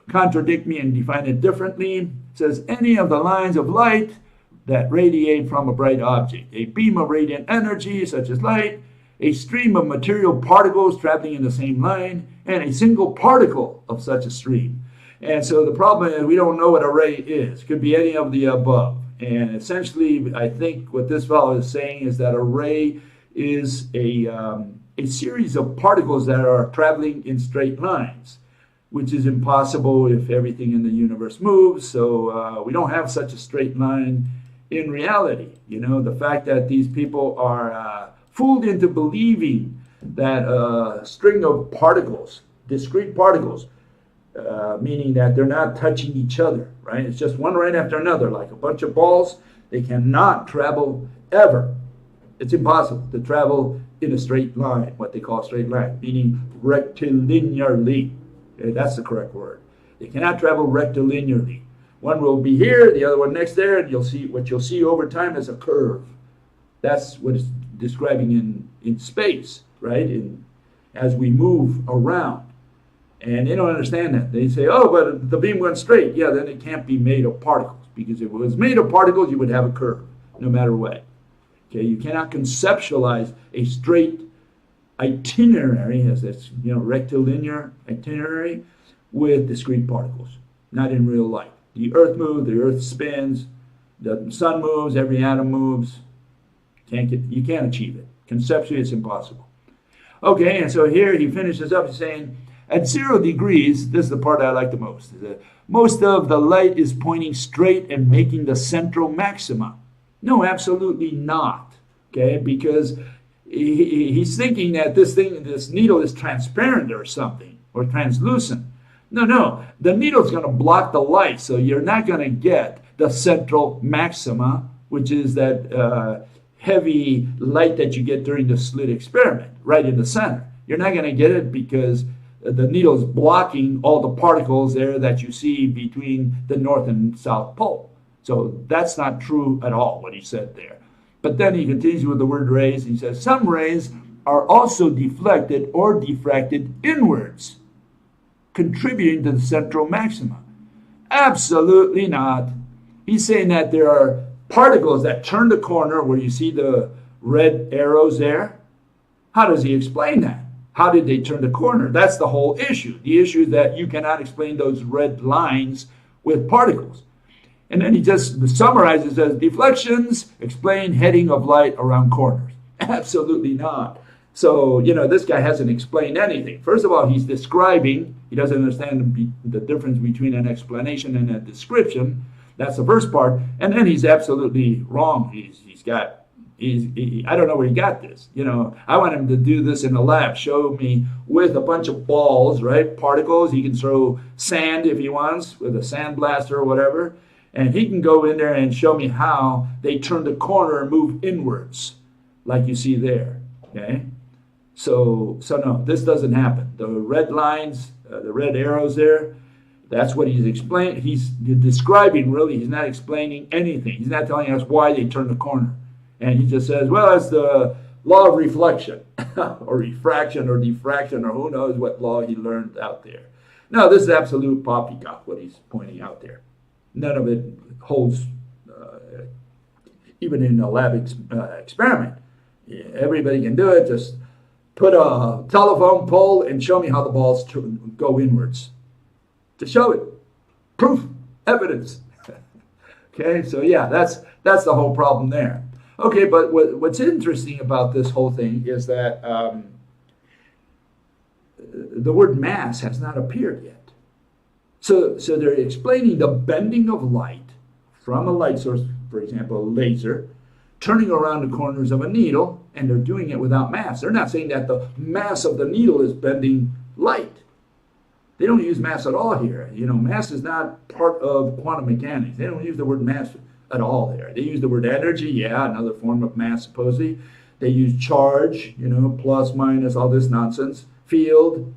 contradict me and define it differently. It says, any of the lines of light that radiate from a bright object, a beam of radiant energy such as light, a stream of material particles traveling in the same line, and a single particle of such a stream. And so the problem is we don't know what a ray is. It could be any of the above. And essentially, I think what this fellow is saying is that a ray is a series of particles that are traveling in straight lines, which is impossible if everything in the universe moves. So we don't have such a straight line in reality. The fact that these people are fooled into believing that a string of particles, discrete particles, meaning that they're not touching each other, right? It's just one right after another, like a bunch of balls. They cannot travel ever. It's impossible to travel in a straight line, what they call a straight line, meaning rectilinearly. Okay, that's the correct word. They cannot travel rectilinearly. One will be here, the other one next there, and what you'll see over time is a curve. That's what it's describing in space, right? As we move around. And they don't understand that. They say, but the beam went straight. Yeah, then it can't be made of particles, because if it was made of particles, you would have a curve, no matter what. Okay, you cannot conceptualize a straight itinerary, as this, rectilinear itinerary, with discrete particles. Not in real life. The Earth moves, the Earth spins, the sun moves, every atom moves. You can't achieve it. Conceptually, it's impossible. Okay, and so here he finishes up saying, at 0 degrees, this is the part I like the most, is that most of the light is pointing straight and making the central maxima. No, absolutely not. Okay, because he's thinking that this needle is transparent or something, or translucent. No, the needle's going to block the light, so you're not going to get the central maxima, which is that heavy light that you get during the slit experiment, right in the center. You're not going to get it because the needle is blocking all the particles there that you see between the North and South Pole. So that's not true at all, what he said there. But then he continues with the word rays. He says, some rays are also deflected or diffracted inwards, contributing to the central maxima. Absolutely not. He's saying that there are particles that turn the corner where you see the red arrows there. How does he explain that? How did they turn the corner? That's the whole issue. The issue is that you cannot explain those red lines with particles. And then he just summarizes as deflections explain heading of light around corners. Absolutely not. So, this guy hasn't explained anything. First of all, he's describing. He doesn't understand the difference between an explanation and a description. That's the first part. And then he's absolutely wrong. I don't know where he got this. I want him to do this in the lab. Show me with a bunch of balls, right? Particles. He can throw sand if he wants with a sandblaster or whatever. And he can go in there and show me how they turn the corner and move inwards, like you see there. Okay? So no, this doesn't happen. The red lines, the red arrows there, that's what he's explaining. He's describing, really. He's not explaining anything. He's not telling us why they turn the corner. And he just says, well, it's the law of reflection or refraction or diffraction or who knows what law he learned out there. No, this is absolute poppycock, what he's pointing out there. None of it holds, even in a lab experiment. Everybody can do it. Just put a telephone pole and show me how the balls go inwards. To show it. Proof. Evidence. Okay, so yeah, that's the whole problem there. Okay, but what's interesting about this whole thing is that the word mass has not appeared yet. So they're explaining the bending of light from a light source, for example, a laser, turning around the corners of a needle, and they're doing it without mass. They're not saying that the mass of the needle is bending light. They don't use mass at all here. Mass is not part of quantum mechanics. They don't use the word mass at all there. They use the word energy, yeah, another form of mass supposedly. They use charge, plus, minus, all this nonsense, field,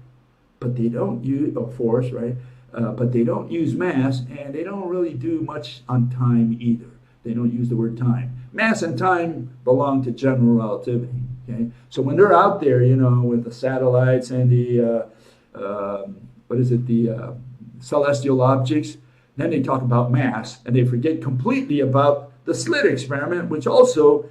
but they don't use, force, right? But they don't use mass, and they don't really do much on time either. They don't use the word time. Mass and time belong to general relativity, okay? So when they're out there, with the satellites and the, the celestial objects, then they talk about mass, and they forget completely about the slit experiment, which also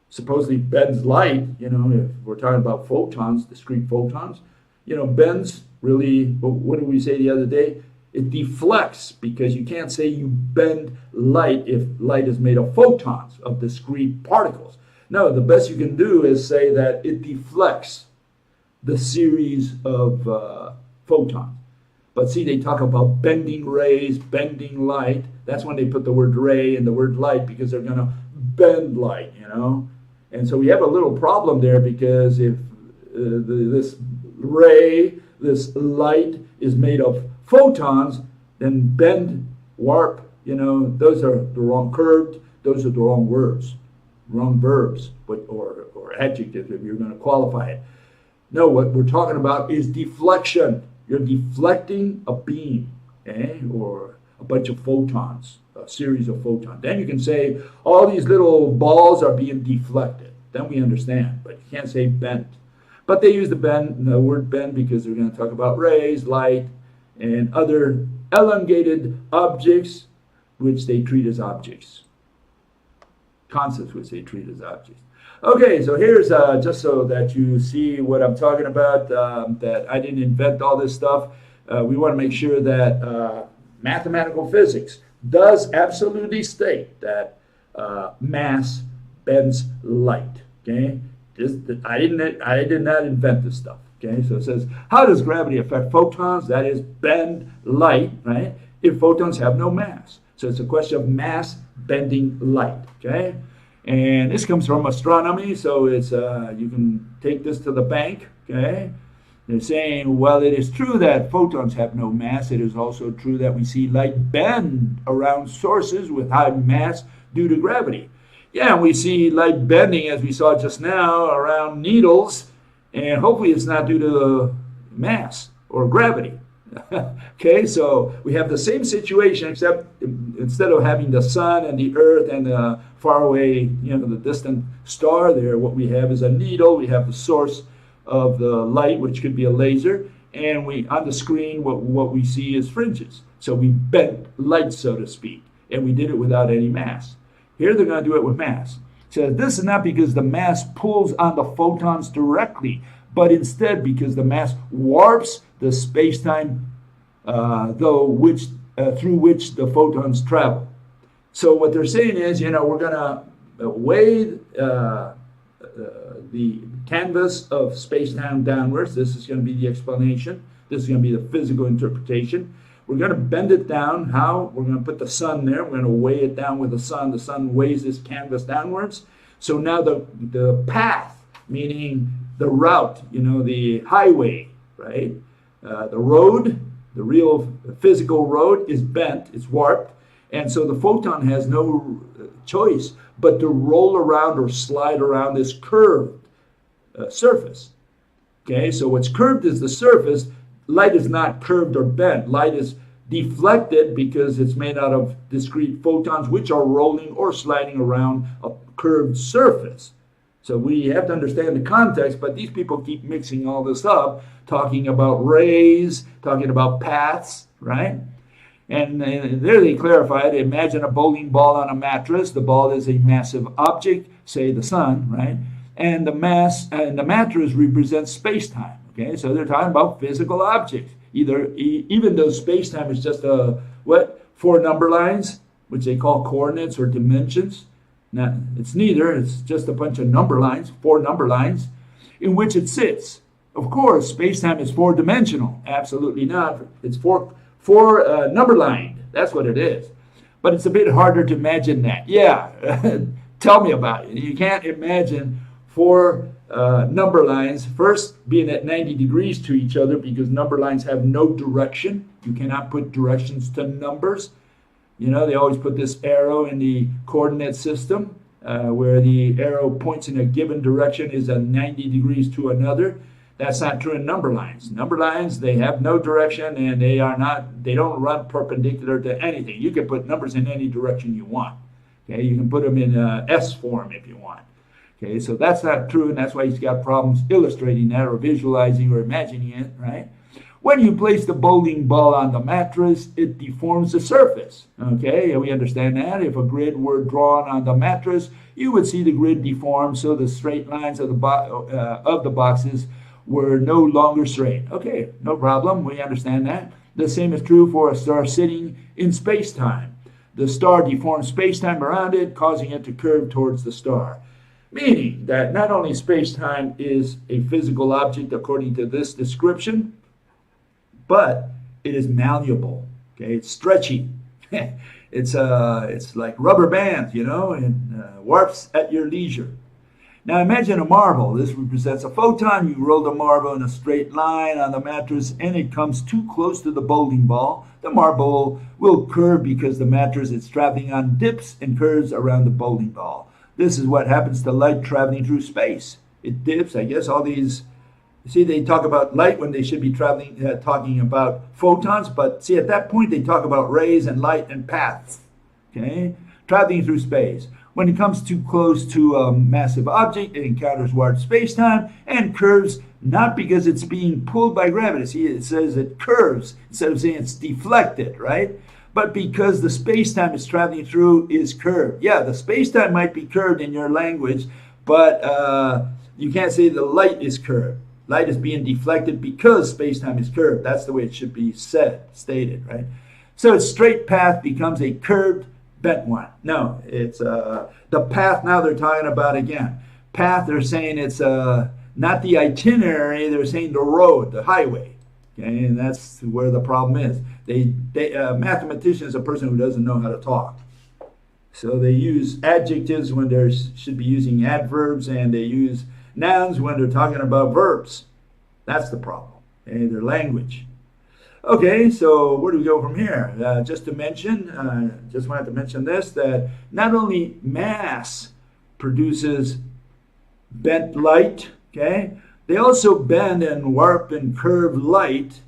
supposedly bends light. If we're talking about photons, discrete photons, bends really, what did we say the other day? It deflects, because you can't say you bend light if light is made of photons, of discrete particles. No, the best you can do is say that it deflects the series of photons. But see, they talk about bending rays, bending light. That's when they put the word ray and the word light, because they're going to bend light, And so we have a little problem there, because if this ray, this light is made of photons, then bend, warp, those are the wrong curved, those are the wrong words, wrong verbs, or adjectives if you're going to qualify it. No, what we're talking about is deflection. You're deflecting a beam, okay, or a bunch of photons, a series of photons. Then you can say all these little balls are being deflected. Then we understand, but you can't say bent. But they use the word bend, because they're going to talk about rays, light, and other elongated objects, which they treat as objects. Concepts which they treat as objects. Okay, so here's just so that you see what I'm talking about, that I didn't invent all this stuff. We want to make sure that mathematical physics does absolutely state that mass bends light. Okay, I did not invent this stuff. Okay, so it says, how does gravity affect photons? That is, bend light, right? If photons have no mass. So it's a question of mass bending light. Okay. And this comes from astronomy, so it's you can take this to the bank, okay? They're saying, well, it is true that photons have no mass. It is also true that we see light bend around sources with high mass due to gravity. Yeah, we see light bending, as we saw just now, around needles, and hopefully it's not due to mass or gravity. Okay, so we have the same situation, except instead of having the sun and the earth and the far away, the distant star there, what we have is a needle. We have the source of the light, which could be a laser, and on the screen, what we see is fringes. So we bent light, so to speak, and we did it without any mass. Here they're going to do it with mass. So this is not because the mass pulls on the photons directly, but instead because the mass warps the space-time through which the photons travel. So what they're saying is, we're going to weigh the canvas of space-time downwards. This is going to be the explanation. This is going to be the physical interpretation. We're going to bend it down. How? We're going to put the sun there. We're going to weigh it down with the sun. The sun weighs this canvas downwards. So now the path, meaning the route, the highway, right? The road, the real physical road is bent, it's warped. And so the photon has no choice but to roll around or slide around this curved surface. Okay, so what's curved is the surface. Light is not curved or bent. Light is deflected because it's made out of discrete photons which are rolling or sliding around a curved surface. So we have to understand the context, but these people keep mixing all this up, talking about rays, talking about paths, right? And there they clarified, imagine a bowling ball on a mattress. The ball is a massive object, say the sun, right? And the mattress represents space-time. Okay, so they're talking about physical objects. Even though space-time is just four number lines, which they call coordinates or dimensions. Now, it's neither. It's just a bunch of number lines, four number lines, in which it sits. Of course, space-time is four-dimensional. Absolutely not. It's four number lined. That's what it is. But it's a bit harder to imagine that. Yeah, tell me about it. You can't imagine four number lines first being at 90 degrees to each other because number lines have no direction. You cannot put directions to numbers. They always put this arrow in the coordinate system where the arrow points in a given direction is a 90 degrees to another. That's not true in number lines. Number lines, they have no direction and they don't run perpendicular to anything. You can put numbers in any direction you want. Okay, you can put them in S form if you want. Okay, so that's not true, and that's why he's got problems illustrating that or visualizing or imagining it, right? When you place the bowling ball on the mattress, it deforms the surface. Okay, we understand that. If a grid were drawn on the mattress, you would see the grid deform, so the straight lines of the boxes were no longer straight. Okay, no problem. We understand that. The same is true for a star sitting in space-time. The star deforms space-time around it, causing it to curve towards the star. Meaning that not only space-time is a physical object according to this description, but it is malleable. Okay, it's stretchy. It's like rubber bands, and warps at your leisure. Now imagine a marble. This represents a photon. You roll the marble in a straight line on the mattress and it comes too close to the bowling ball. The marble will curve because the mattress it's traveling on dips and curves around the bowling ball. This is what happens to light traveling through space. It dips. I guess all these, see, they talk about light when they should be talking about photons, but see, at that point they talk about rays and light and paths, okay, traveling through space. When it comes too close to a massive object, it encounters warped space-time and curves, not because it's being pulled by gravity. See, it says it curves instead of saying it's deflected, right? But because the space-time it's traveling through is curved. Yeah, the space-time might be curved in your language, but you can't say the light is curved. Light is being deflected because space-time is curved. That's the way it should be stated, right? So its straight path becomes a curved, bent one. No, it's the path now they're talking about again. Path, they're saying it's not the itinerary, they're saying the road, the highway. Okay, and that's where the problem is. Mathematician is a person who doesn't know how to talk. So they use adjectives when they should be using adverbs, and they use nouns when they're talking about verbs. That's the problem. Okay, their language. Okay, so where do we go from here? Just wanted to mention this, that not only mass produces bent light, okay, they also bend and warp and curve light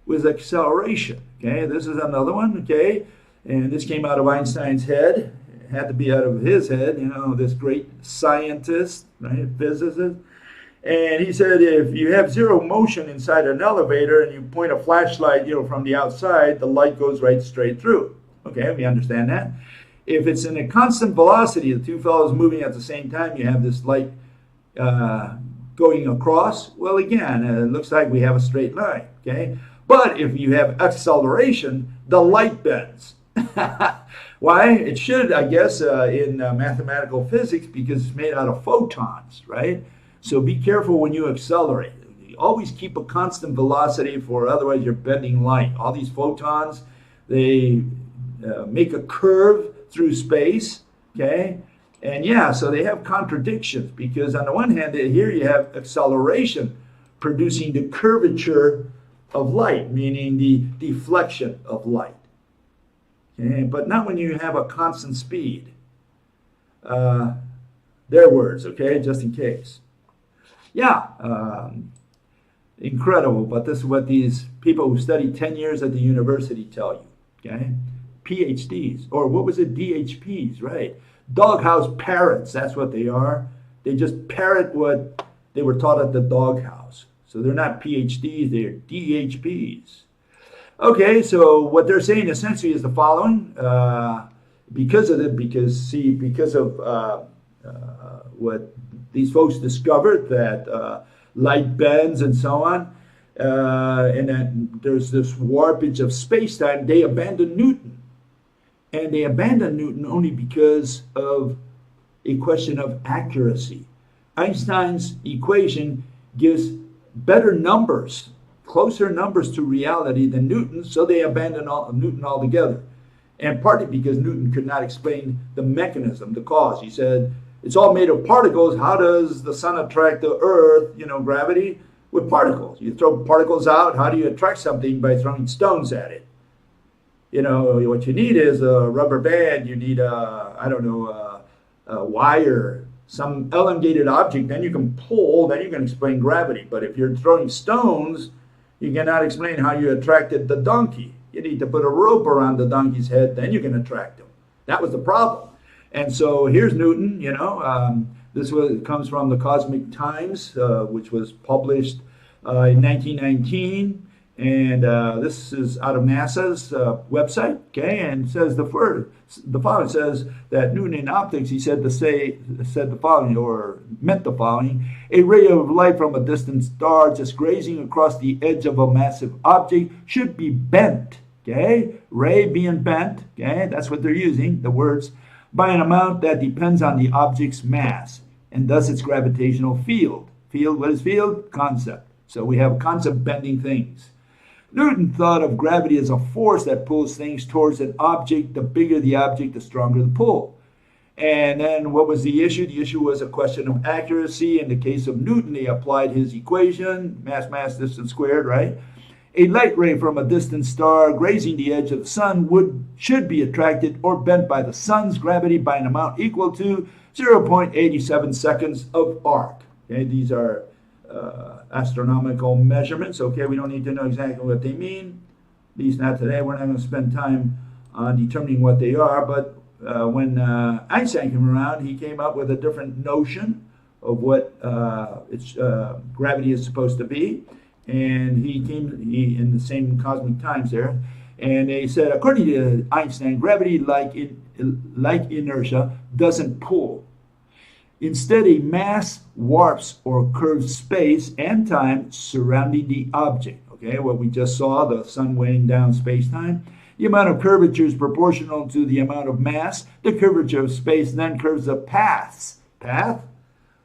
with acceleration. Okay, this is another one, okay, and this came out of Einstein's head. It had to be out of his head, this great scientist, right, physicist. And he said if you have zero motion inside an elevator and you point a flashlight, from the outside, the light goes right straight through. Okay, we understand that. If it's in a constant velocity, the two fellows moving at the same time, you have this light going across. Well, again, it looks like we have a straight line, okay? But if you have acceleration, the light bends. Why? It should, I guess, in mathematical physics, because it's made out of photons, right? So be careful when you accelerate. You always keep a constant velocity, for otherwise you're bending light. All these photons, they make a curve through space, okay? And yeah, so they have contradictions, because on the one hand, here you have acceleration producing the curvature of light, meaning the deflection of light. Okay? But not when you have a constant speed. Their words, okay, just in case. Yeah, incredible, but this is what these people who study 10 years at the university tell you, okay? PhDs, or what was it, DHPs, right? Doghouse parrots, that's what they are. They just parrot what they were taught at the doghouse. So they're not PhDs, they're DHPs. Okay, so what they're saying essentially is the following. Because of what these folks discovered, that light bends and so on, and then there's this warpage of space-time, they abandoned Newton. And they abandoned Newton only because of a question of accuracy. Einstein's equation gives better numbers, closer numbers to reality than Newton's, so they abandoned Newton altogether. And partly because Newton could not explain the mechanism, the cause. He said, it's all made of particles. How does the sun attract the earth, gravity? With particles. You throw particles out. How do you attract something? By throwing stones at it. What you need is a rubber band. You need a wire, some elongated object. Then you can pull. Then you can explain gravity. But if you're throwing stones, you cannot explain how you attracted the donkey. You need to put a rope around the donkey's head. Then you can attract him. That was the problem. And so here's Newton. This comes from the Cosmic Times, which was published in 1919. And this is out of NASA's website, okay? And it says the following. Says that Newton in optics, he said the following, or meant the following: a ray of light from a distant star just grazing across the edge of a massive object should be bent, okay? Ray being bent, okay? That's what they're using, the words, by an amount that depends on the object's mass and thus its gravitational field. Field, what is field? Concept. So we have concept bending things. Newton thought of gravity as a force that pulls things towards an object. The bigger the object, the stronger the pull. And then what was the issue? The issue was a question of accuracy. In the case of Newton, he applied his equation, mass, distance squared, right? A light ray from a distant star grazing the edge of the sun should be attracted or bent by the sun's gravity by an amount equal to 0.87 seconds of arc. Okay, these are astronomical measurements. Okay, we don't need to know exactly what they mean, at least not today. We're not going to spend time on determining what they are, but when Einstein came around, he came up with a different notion of what gravity is supposed to be, and he in the same Cosmic Times there, and they said, according to Einstein, gravity, like inertia, doesn't pull. Instead, a mass warps or curves space and time surrounding the object. Okay, what we just saw, the sun weighing down space-time. The amount of curvature is proportional to the amount of mass. The curvature of space then curves the paths. Path?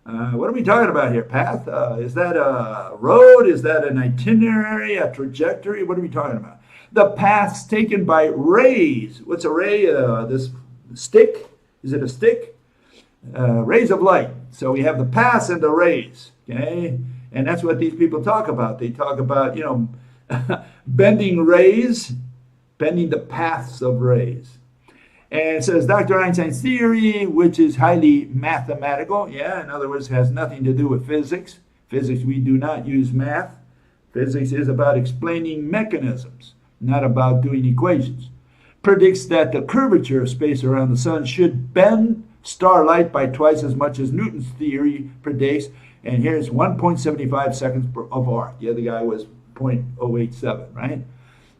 What are we talking about here? Path? Is that a road? Is that an itinerary, a trajectory? What are we talking about? The paths taken by rays. What's a ray? This stick? Is it a stick? Rays of light. So we have the paths and the rays, okay? And that's what these people talk about. They talk about, bending rays, bending the paths of rays. And it says Dr. Einstein's theory, which is highly mathematical, in other words, has nothing to do with physics. Physics, we do not use math. Physics is about explaining mechanisms, not about doing equations. Predicts that the curvature of space around the sun should bend starlight by twice as much as Newton's theory predicts, and here's 1.75 seconds of arc. The other guy was 0.087, right?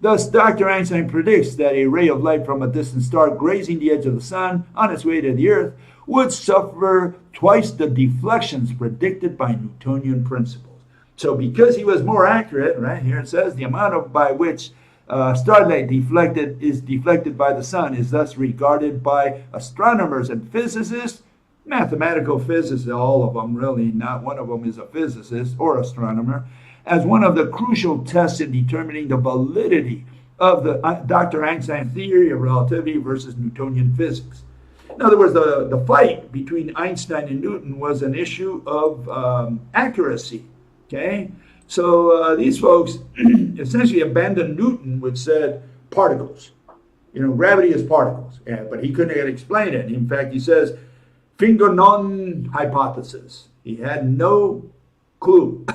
Thus, Dr. Einstein predicts that a ray of light from a distant star grazing the edge of the sun on its way to the Earth would suffer twice the deflections predicted by Newtonian principles. So because he was more accurate, right here it says, the amount by which starlight is deflected by the sun is thus regarded by astronomers and physicists, mathematical physicists, all of them really, not one of them is a physicist or astronomer, as one of the crucial tests in determining the validity of the Dr. Einstein theory of relativity versus Newtonian physics. In other words, the fight between Einstein and Newton was an issue of accuracy. Okay, so these folks essentially abandoned Newton, which said particles. Gravity is particles, but he couldn't explain it. In fact, he says, "Finger non hypothesis." He had no clue.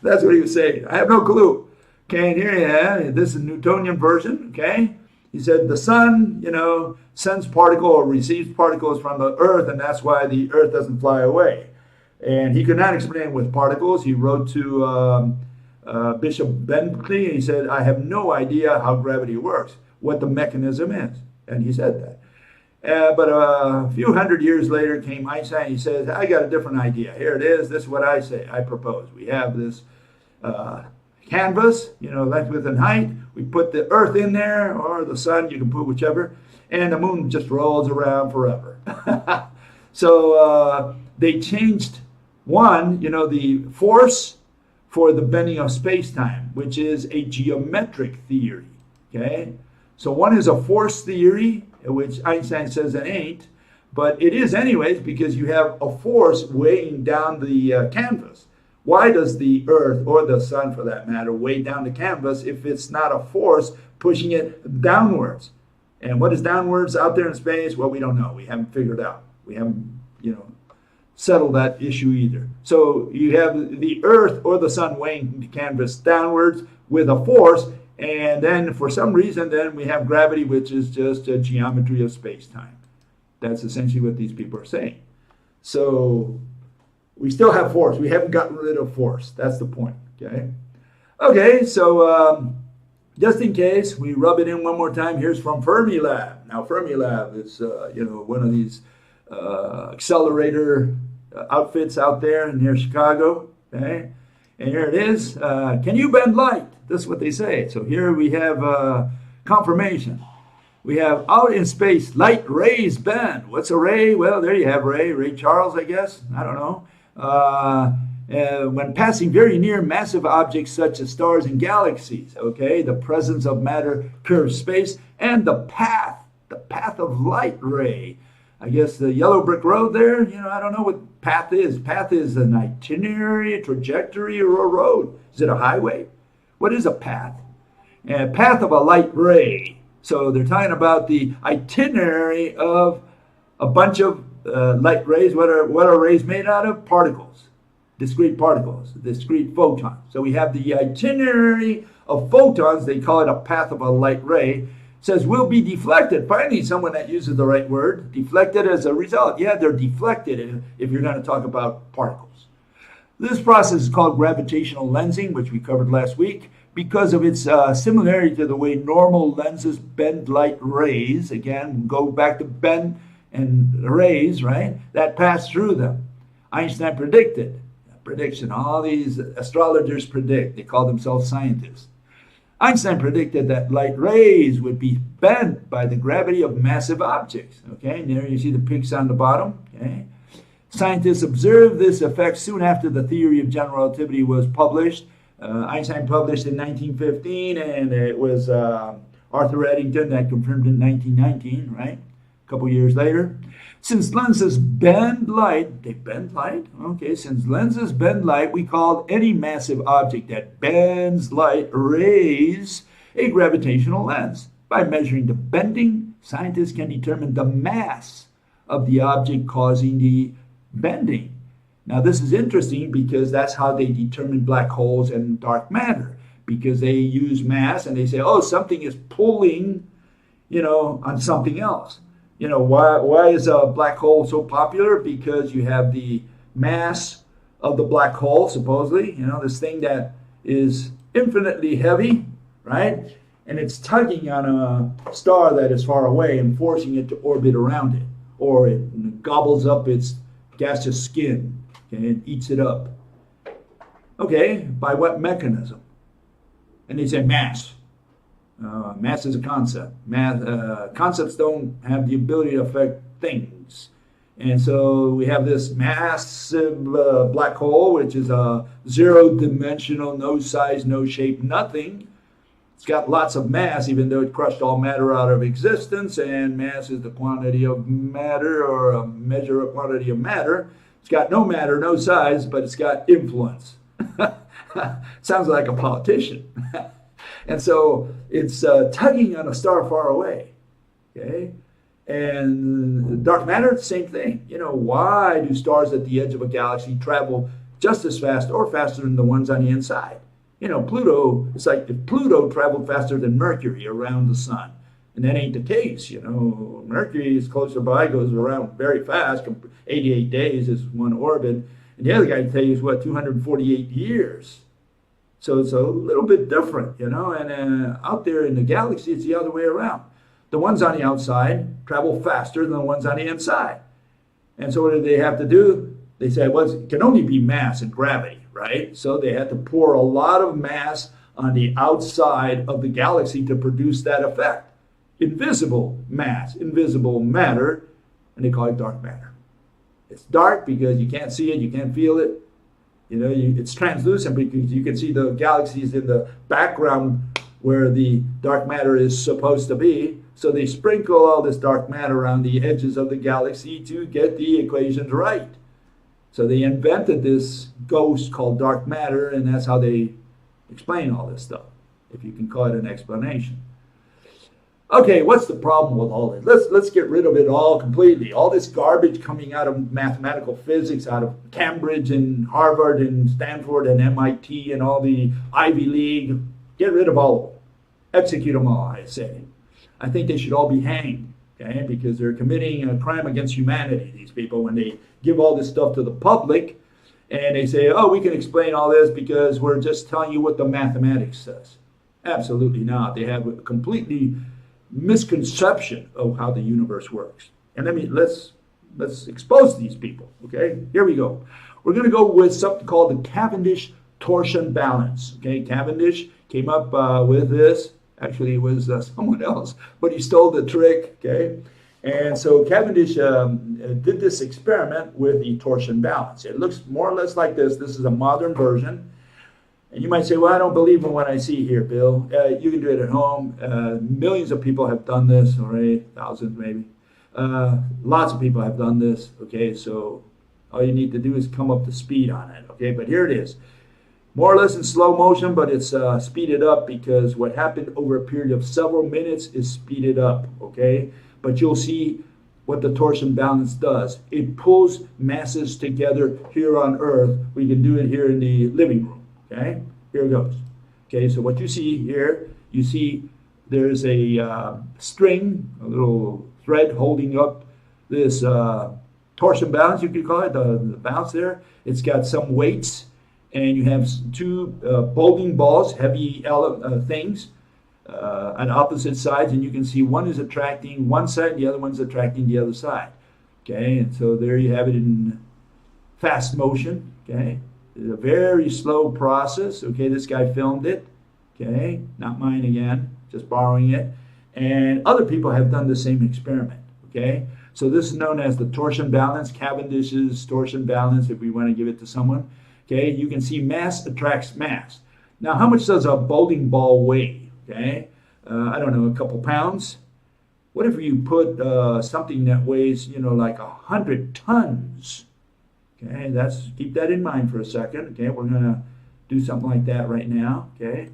That's what he was saying. I have no clue. Okay, and here you have, this is Newtonian version, okay? He said the sun, sends particle or receives particles from the earth, and that's why the earth doesn't fly away. And he could not explain with particles. He wrote to Bishop Bentley, and he said, I have no idea how gravity works, what the mechanism is. And he said that. But a few hundred years later came Einstein. He says, I got a different idea. Here it is. This is what I say. I propose. We have this canvas, length, width, and height. We put the earth in there, or the sun. You can put whichever. And the moon just rolls around forever. So they changed one, the force for the bending of space-time, which is a geometric theory. Okay? So one is a force theory, which Einstein says it ain't, but it is anyways because you have a force weighing down the canvas. Why does the earth, or the sun for that matter, weigh down the canvas if it's not a force pushing it downwards? And what is downwards out there in space? Well, we don't know. We haven't figured out. We haven't, settled that issue either. So you have the earth or the sun weighing the canvas downwards with a force, and then for some reason, then we have gravity, which is just a geometry of space-time. That's essentially what these people are saying. So we still have force. We haven't gotten rid of force. That's the point. Okay, so just in case, we rub it in one more time. Here's from Fermilab. Now, Fermilab is, one of these accelerator outfits out there near Chicago. Okay, and here it is. Can you bend light? This is what they say. So here we have confirmation. We have out in space, light rays bend. What's a ray? Well, there you have Ray Charles, I guess. I don't know. When passing very near massive objects such as stars and galaxies, okay, the presence of matter curves space, and the path of light ray. I guess the yellow brick road there, I don't know what path is. Path is an itinerary, a trajectory, or a road. Is it a highway? What is a path? A path of a light ray. So they're talking about the itinerary of a bunch of light rays. What are rays made out of? Particles, discrete photons. So we have the itinerary of photons. They call it a path of a light ray. Says will be deflected. Finally, someone that uses the right word. Deflected as a result. Yeah, they're deflected if you're going to talk about particles. This process is called gravitational lensing, which we covered last week, because of its similarity to the way normal lenses bend light rays. Again, go back to bend and rays, right? That pass through them. Einstein predicted. Prediction. All these astrologers predict. They call themselves scientists. Einstein predicted that light rays would be bent by the gravity of massive objects. Okay, and there you see the pics on the bottom. Okay, scientists observed this effect soon after the theory of general relativity was published. Einstein published in 1915, and it was Arthur Eddington that confirmed in 1919. Right, a couple years later. Since lenses bend light, they bend light? Okay, since lenses bend light, we call any massive object that bends light rays a gravitational lens. By measuring the bending, scientists can determine the mass of the object causing the bending. Now, this is interesting because that's how they determine black holes and dark matter, because they use mass and they say, oh, something is pulling, on something else. Why is a black hole so popular? Because you have the mass of the black hole, supposedly, this thing that is infinitely heavy, right? And it's tugging on a star that is far away and forcing it to orbit around it. Or it gobbles up its gaseous skin, okay, and eats it up. Okay, by what mechanism? And they say mass. Mass is a concept. Concepts don't have the ability to affect things. And so we have this massive black hole, which is a zero-dimensional, no size, no shape, nothing. It's got lots of mass, even though it crushed all matter out of existence, and mass is the quantity of matter, or a measure of quantity of matter. It's got no matter, no size, but it's got influence. Sounds like a politician. And so it's tugging on a star far away. Okay? And dark matter, same thing. You know, why do stars at the edge of a galaxy travel just as fast or faster than the ones on the inside? You know, Pluto, it's like if Pluto traveled faster than Mercury around the sun. And that ain't the case. You know, Mercury is closer by, goes around very fast. 88 days is one orbit. And the other guy tells you, what, 248 years. So it's a little bit different, you know. And out there in the galaxy, it's the other way around. The ones on the outside travel faster than the ones on the inside. And so what did they have to do? They said, well, it can only be mass and gravity, right? So they had to pour a lot of mass on the outside of the galaxy to produce that effect. Invisible mass, invisible matter, and they call it dark matter. It's dark because you can't see it, you can't feel it. You know, it's translucent because you can see the galaxies in the background where the dark matter is supposed to be. So they sprinkle all this dark matter around the edges of the galaxy to get the equations right. So they invented this ghost called dark matter, and that's how they explain all this stuff, if you can call it an explanation. Okay, what's the problem with all this? Let's get rid of it all completely. All this garbage coming out of mathematical physics, out of Cambridge and Harvard and Stanford and MIT and all the Ivy League. Get rid of all of them. Execute them all, I say. I think they should all be hanged, okay? Because they're committing a crime against humanity, these people, when they give all this stuff to the public and they say, oh, we can explain all this because we're just telling you what the mathematics says. Absolutely not. They have a completely misconception of how the universe works. And let's expose these people, okay? Here we go. We're going to go with something called the Cavendish torsion balance, okay? Cavendish came up with this. Actually, it was someone else, but he stole the trick, okay? And so Cavendish did this experiment with the torsion balance. It looks more or less like this. This is a modern version. And you might say, well, I don't believe in what I see here, Bill. You can do it at home. Millions of people have done this, all right? Thousands maybe. Lots of people have done this, okay? So all you need to do is come up to speed on it, okay? But here it is. More or less in slow motion, but it's speeded up because what happened over a period of several minutes is speeded up, okay? But you'll see what the torsion balance does. It pulls masses together here on Earth. We can do it here in the living room, okay? Here it goes. Okay, so what you see here, you see there's a string, a little thread holding up this torsion balance, you could call it, the balance there. It's got some weights. And you have two bowling balls, heavy things on opposite sides, and you can see one is attracting one side, and the other one's attracting the other side. Okay, and so there you have it in fast motion. Okay, it's a very slow process. Okay, this guy filmed it. Okay, not mine again, just borrowing it. And other people have done the same experiment. Okay, so this is known as the torsion balance, Cavendish's torsion balance, if we want to give it to someone. Okay, you can see mass attracts mass. Now, how much does a bowling ball weigh? Okay, I don't know, a couple pounds. What if you put something that weighs, you know, like 100 tons? Okay, keep that in mind for a second. Okay, we're gonna do something like that right now. Okay,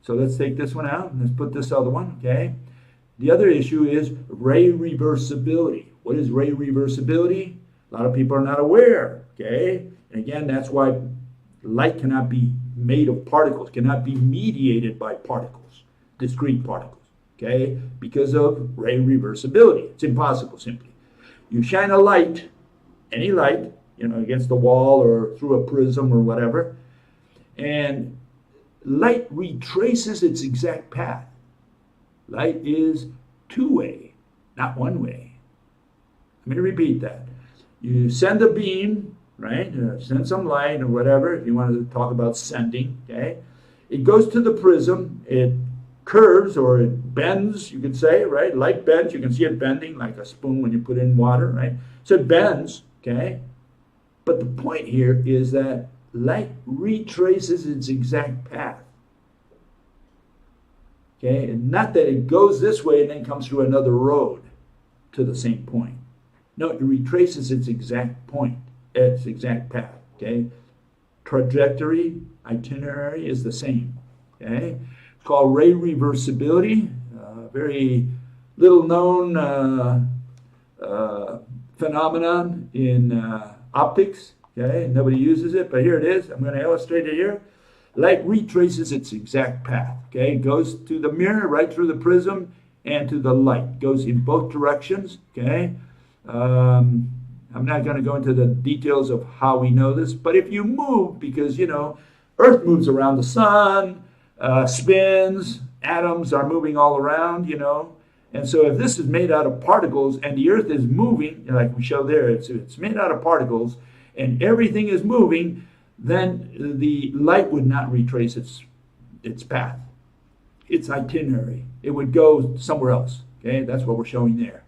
so let's take this one out and let's put this other one. Okay, the other issue is ray reversibility. What is ray reversibility? A lot of people are not aware. Okay. And again, that's why light cannot be made of particles, cannot be mediated by particles, discrete particles, okay? Because of ray reversibility. It's impossible, simply. You shine a light, any light, you know, against the wall or through a prism or whatever, and light retraces its exact path. Light is two-way, not one-way. Let me repeat that. You send a beam, right? Send some light or whatever, if you want to talk about sending, okay? It goes to the prism, it curves or it bends, you could say, right? Light bends, you can see it bending like a spoon when you put it in water, right? So it bends, okay? But the point here is that light retraces its exact path. Okay, and not that it goes this way and then comes through another road to the same point. No, it retraces its exact point, its exact path. Okay, trajectory, itinerary is the same. Okay, it's called ray reversibility. Very little known phenomenon in optics. Okay, nobody uses it, but here it is. I'm going to illustrate it here. Light retraces its exact path. Okay, it goes to the mirror, right through the prism, and to the light. Goes in both directions. Okay, I'm not going to go into the details of how we know this, but if you move, because you know, Earth moves around the sun, spins, atoms are moving all around, you know, and so if this is made out of particles and the Earth is moving, like we show there, it's made out of particles, and everything is moving, then the light would not retrace its path, its itinerary. It would go somewhere else. Okay, that's what we're showing there.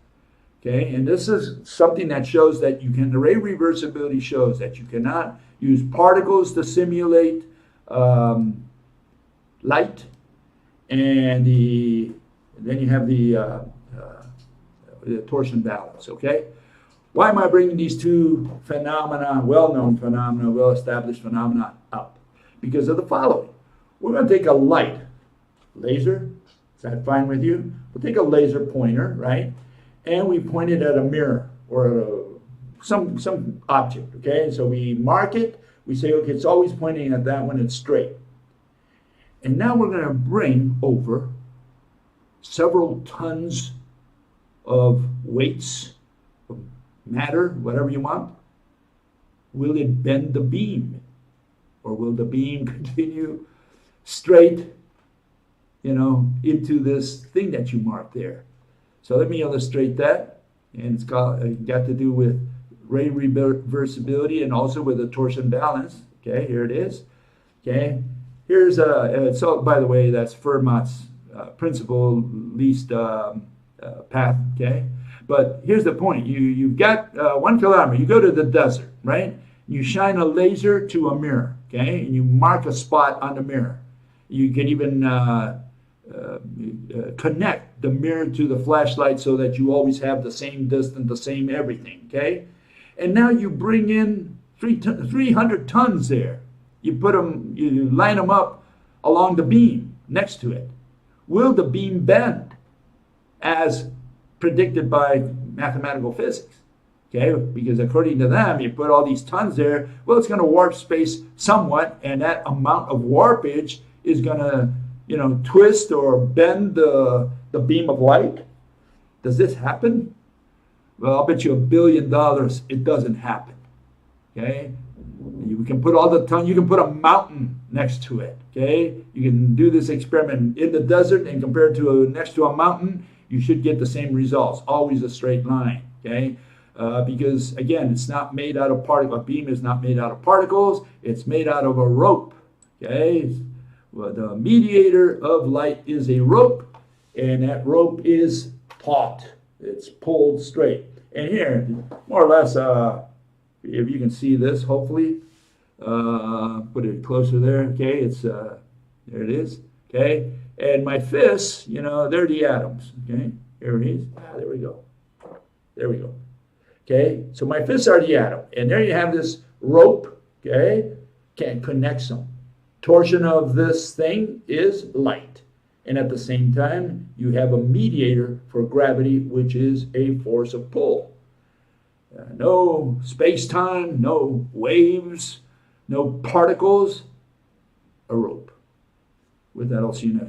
Okay, and this is something that shows that you can, the ray reversibility shows that you cannot use particles to simulate light, and then you have the torsion balance. Okay. Why am I bringing these two phenomena, well-known phenomena, well-established phenomena up? Because of the following. We're going to take a light, laser, is that fine with you? We'll take a laser pointer, right? And we point it at a mirror or some object, okay? So we mark it, we say, okay, it's always pointing at that when it's straight. And now we're going to bring over several tons of weights, matter, whatever you want. Will it bend the beam? Or will the beam continue straight, you know, into this thing that you marked there? So let me illustrate that. And it's got to do with ray reversibility and also with the torsion balance. Okay, here it is. Okay, here's so by the way, that's Fermat's principle, least path. Okay. But here's the point. You've got 1 kilometer. You go to the desert, right? You shine a laser to a mirror, okay? And you mark a spot on the mirror. You can even connect the mirror to the flashlight so that you always have the same distance, the same everything, okay? And now you bring in 300 tons there. You put them, you line them up along the beam next to it. Will the beam bend as predicted by mathematical physics? Okay, because according to them, you put all these tons there, well, it's going to warp space somewhat, and that amount of warpage is going to, you know, twist or bend the beam of light. Does this happen? Well, I'll bet you $1 billion it doesn't happen. Okay, you can put all the tons, you can put a mountain next to it. Okay, you can do this experiment in the desert and compare it to next to a mountain. You should get the same results, always a straight line, okay? Because, again, it's not made out of particles. A beam is not made out of particles. It's made out of a rope, okay? Well, the mediator of light is a rope, and that rope is taut. It's pulled straight. And here, more or less, if you can see this, hopefully, put it closer there, okay? It's there it is, okay? And my fists, you know, they're the atoms. Okay, here it is. There we go. There we go. Okay, so my fists are the atom. And there you have this rope, okay, connects them. Torsion of this thing is light. And at the same time, you have a mediator for gravity, which is a force of pull. No space-time, no waves, no particles, a rope. With that, I'll see you next.